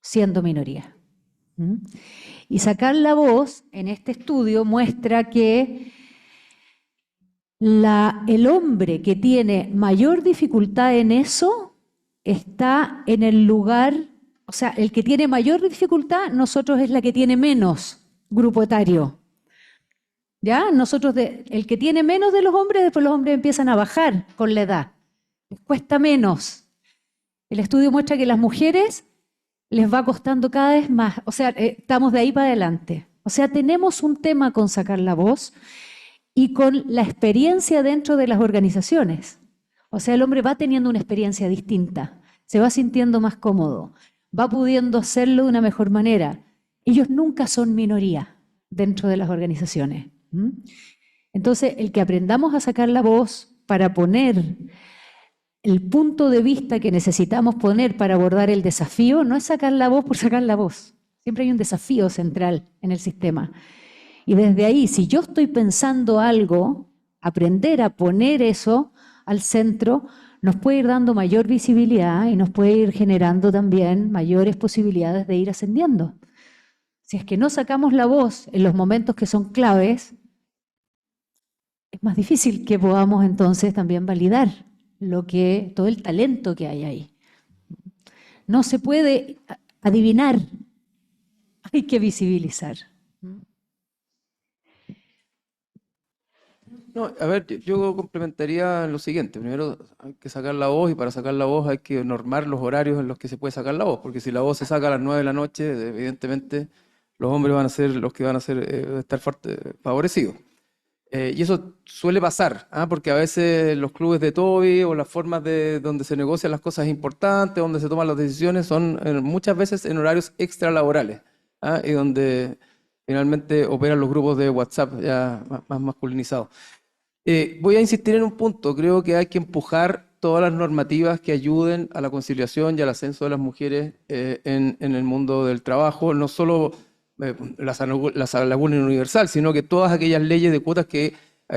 siendo minoría. Y sacar la voz en este estudio muestra que el hombre que tiene mayor dificultad en eso está en el lugar, o sea, el que tiene mayor dificultad, nosotros es la que tiene menos grupo etario. ¿Ya? Nosotros, el que tiene menos de los hombres, después los hombres empiezan a bajar con la edad. Les cuesta menos. El estudio muestra que a las mujeres les va costando cada vez más. O sea, estamos de ahí para adelante. O sea, tenemos un tema con sacar la voz y con la experiencia dentro de las organizaciones. O sea, el hombre va teniendo una experiencia distinta, se va sintiendo más cómodo, va pudiendo hacerlo de una mejor manera. Ellos nunca son minoría dentro de las organizaciones. Entonces, el que aprendamos a sacar la voz para poner el punto de vista que necesitamos poner para abordar el desafío no es sacar la voz por sacar la voz. Siempre hay un desafío central en el sistema. Y desde ahí, si yo estoy pensando algo, aprender a poner eso al centro nos puede ir dando mayor visibilidad y nos puede ir generando también mayores posibilidades de ir ascendiendo. Si es que no sacamos la voz en los momentos que son claves, es más difícil que podamos entonces también validar todo el talento que hay ahí. No se puede adivinar, hay que visibilizar. No, a ver, yo complementaría lo siguiente. Primero hay que sacar la voz y para sacar la voz hay que normar los horarios en los que se puede sacar la voz, porque si la voz se saca a las 9 de la noche, evidentemente los hombres van a ser los que van a estar favorecidos. Y eso suele pasar, ¿ah? Porque a veces los clubes de Toby o las formas de donde se negocian las cosas importantes, donde se toman las decisiones, son muchas veces en horarios extralaborales, ¿ah? Y donde finalmente operan los grupos de WhatsApp ya más masculinizados. Voy a insistir en un punto. Creo que hay que empujar todas las normativas que ayuden a la conciliación y al ascenso de las mujeres en el mundo del trabajo, no solo la salarial universal, sino que todas aquellas leyes de cuotas que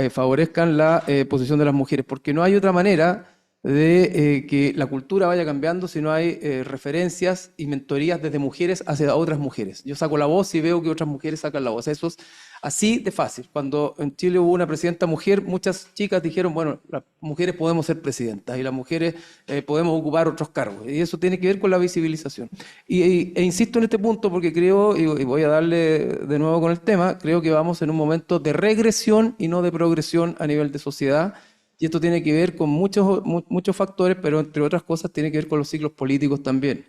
favorezcan la posición de las mujeres, porque no hay otra manera de que la cultura vaya cambiando si no hay referencias y mentorías desde mujeres hacia otras mujeres. Yo saco la voz y veo que otras mujeres sacan la voz. Eso es así de fácil. Cuando en Chile hubo una presidenta mujer, muchas chicas dijeron, bueno, las mujeres podemos ser presidentas y las mujeres podemos ocupar otros cargos. Y eso tiene que ver con la visibilización. E insisto en este punto porque creo, y voy a darle de nuevo con el tema, creo que vamos en un momento de regresión y no de progresión a nivel de sociedad. Y esto tiene que ver con muchos factores, pero entre otras cosas tiene que ver con los ciclos políticos también.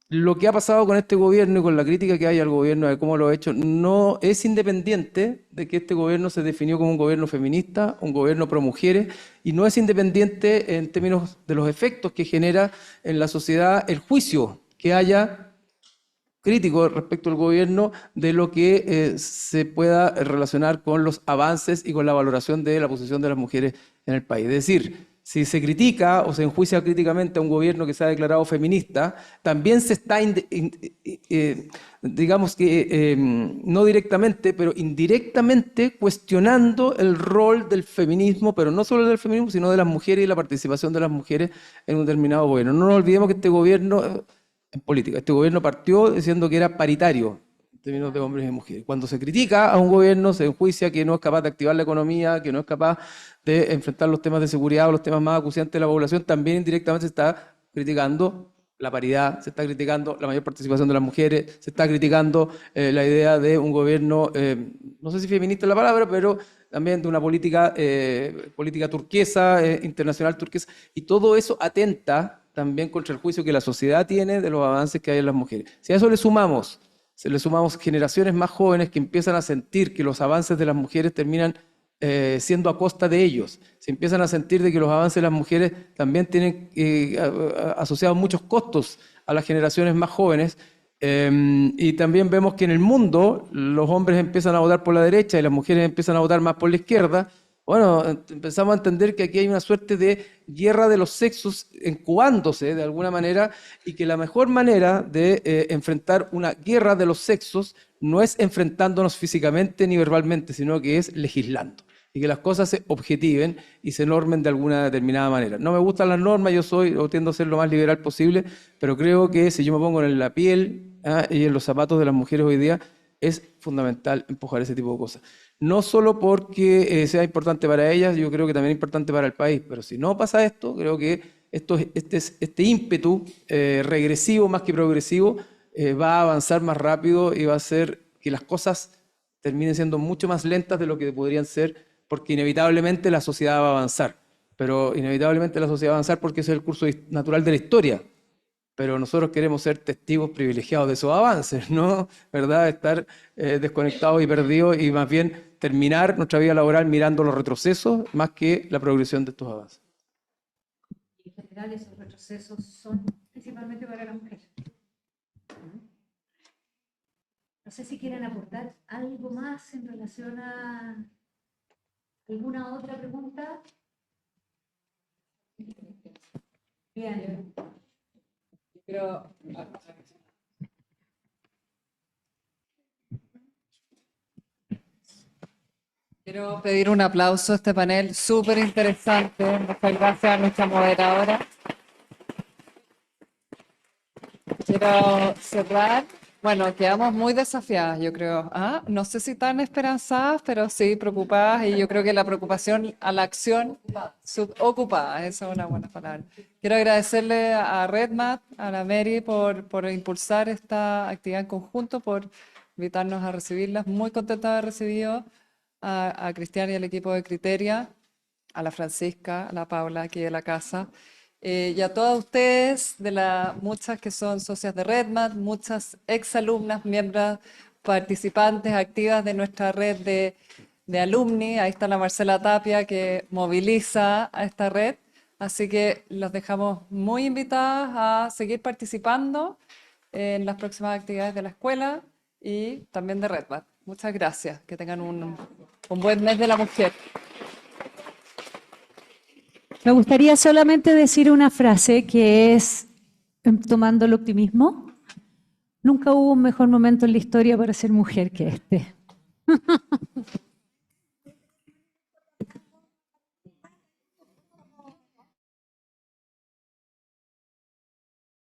Lo que ha pasado con este gobierno y con la crítica que hay al gobierno de cómo lo ha hecho, no es independiente de que este gobierno se definió como un gobierno feminista, un gobierno pro mujeres, y no es independiente en términos de los efectos que genera en la sociedad el juicio que haya crítico respecto al gobierno de lo que se pueda relacionar con los avances y con la valoración de la posición de las mujeres en el país. Es decir, si se critica o se enjuicia críticamente a un gobierno que se ha declarado feminista, también se está, digamos que no directamente, pero indirectamente cuestionando el rol del feminismo, pero no solo del feminismo, sino de las mujeres y la participación de las mujeres en un determinado gobierno. No nos olvidemos que este gobierno en política. Este gobierno partió diciendo que era paritario en términos de hombres y mujeres. Cuando se critica a un gobierno, se enjuicia que no es capaz de activar la economía, que no es capaz de enfrentar los temas de seguridad o los temas más acuciantes de la población, también indirectamente se está criticando la paridad, se está criticando la mayor participación de las mujeres, se está criticando la idea de un gobierno, no sé si feminista es la palabra, pero también de una política turquesa, internacional turquesa, y todo eso atenta también contra el juicio que la sociedad tiene de los avances que hay en las mujeres. Si a eso le sumamos generaciones más jóvenes que empiezan a sentir que los avances de las mujeres terminan siendo a costa de ellos, se empiezan a sentir de que los avances de las mujeres también tienen asociados muchos costos a las generaciones más jóvenes, y también vemos que en el mundo los hombres empiezan a votar por la derecha y las mujeres empiezan a votar más por la izquierda. Bueno, empezamos a entender que aquí hay una suerte de guerra de los sexos incubándose de alguna manera y que la mejor manera de enfrentar una guerra de los sexos no es enfrentándonos físicamente ni verbalmente, sino que es legislando y que las cosas se objetiven y se normen de alguna determinada manera. No me gustan las normas, yo tiendo a ser lo más liberal posible, pero creo que si yo me pongo en la piel y en los zapatos de las mujeres hoy día, es fundamental empujar ese tipo de cosas. No solo porque sea importante para ellas, yo creo que también es importante para el país, pero si no pasa esto, creo que este ímpetu regresivo más que progresivo va a avanzar más rápido y va a hacer que las cosas terminen siendo mucho más lentas de lo que podrían ser, porque inevitablemente la sociedad va a avanzar. Pero inevitablemente la sociedad va a avanzar porque ese es el curso natural de la historia. Pero nosotros queremos ser testigos privilegiados de esos avances, ¿no? ¿Verdad? Estar desconectados y perdidos y más bien terminar nuestra vida laboral mirando los retrocesos más que la progresión de estos avances. En general esos retrocesos son principalmente para las mujeres. No sé si quieren aportar algo más en relación a alguna otra pregunta. Bien. Pero, quiero pedir un aplauso a este panel súper interesante. Muchas gracias a nuestra moderadora. Quiero cerrar. Bueno, quedamos muy desafiadas, yo creo. ¿Ah? No sé si tan esperanzadas, pero sí preocupadas. Y yo creo que la preocupación a la acción, ocupada, esa es una buena palabra. Quiero agradecerle a RedMat, a la Mary por impulsar esta actividad en conjunto, por invitarnos a recibirlas. Muy contenta de haber recibido a Cristian y al equipo de Criteria, a la Francisca, a la Paula aquí de la casa. Y a todas ustedes, muchas que son socias de RedMat, muchas exalumnas, miembros, participantes activas de nuestra red de alumni. Ahí está la Marcela Tapia que moviliza a esta red. Así que los dejamos muy invitadas a seguir participando en las próximas actividades de la escuela y también de RedMat. Muchas gracias. Que tengan un buen mes de la mujer. Me gustaría solamente decir una frase que es, tomando el optimismo, nunca hubo un mejor momento en la historia para ser mujer que este.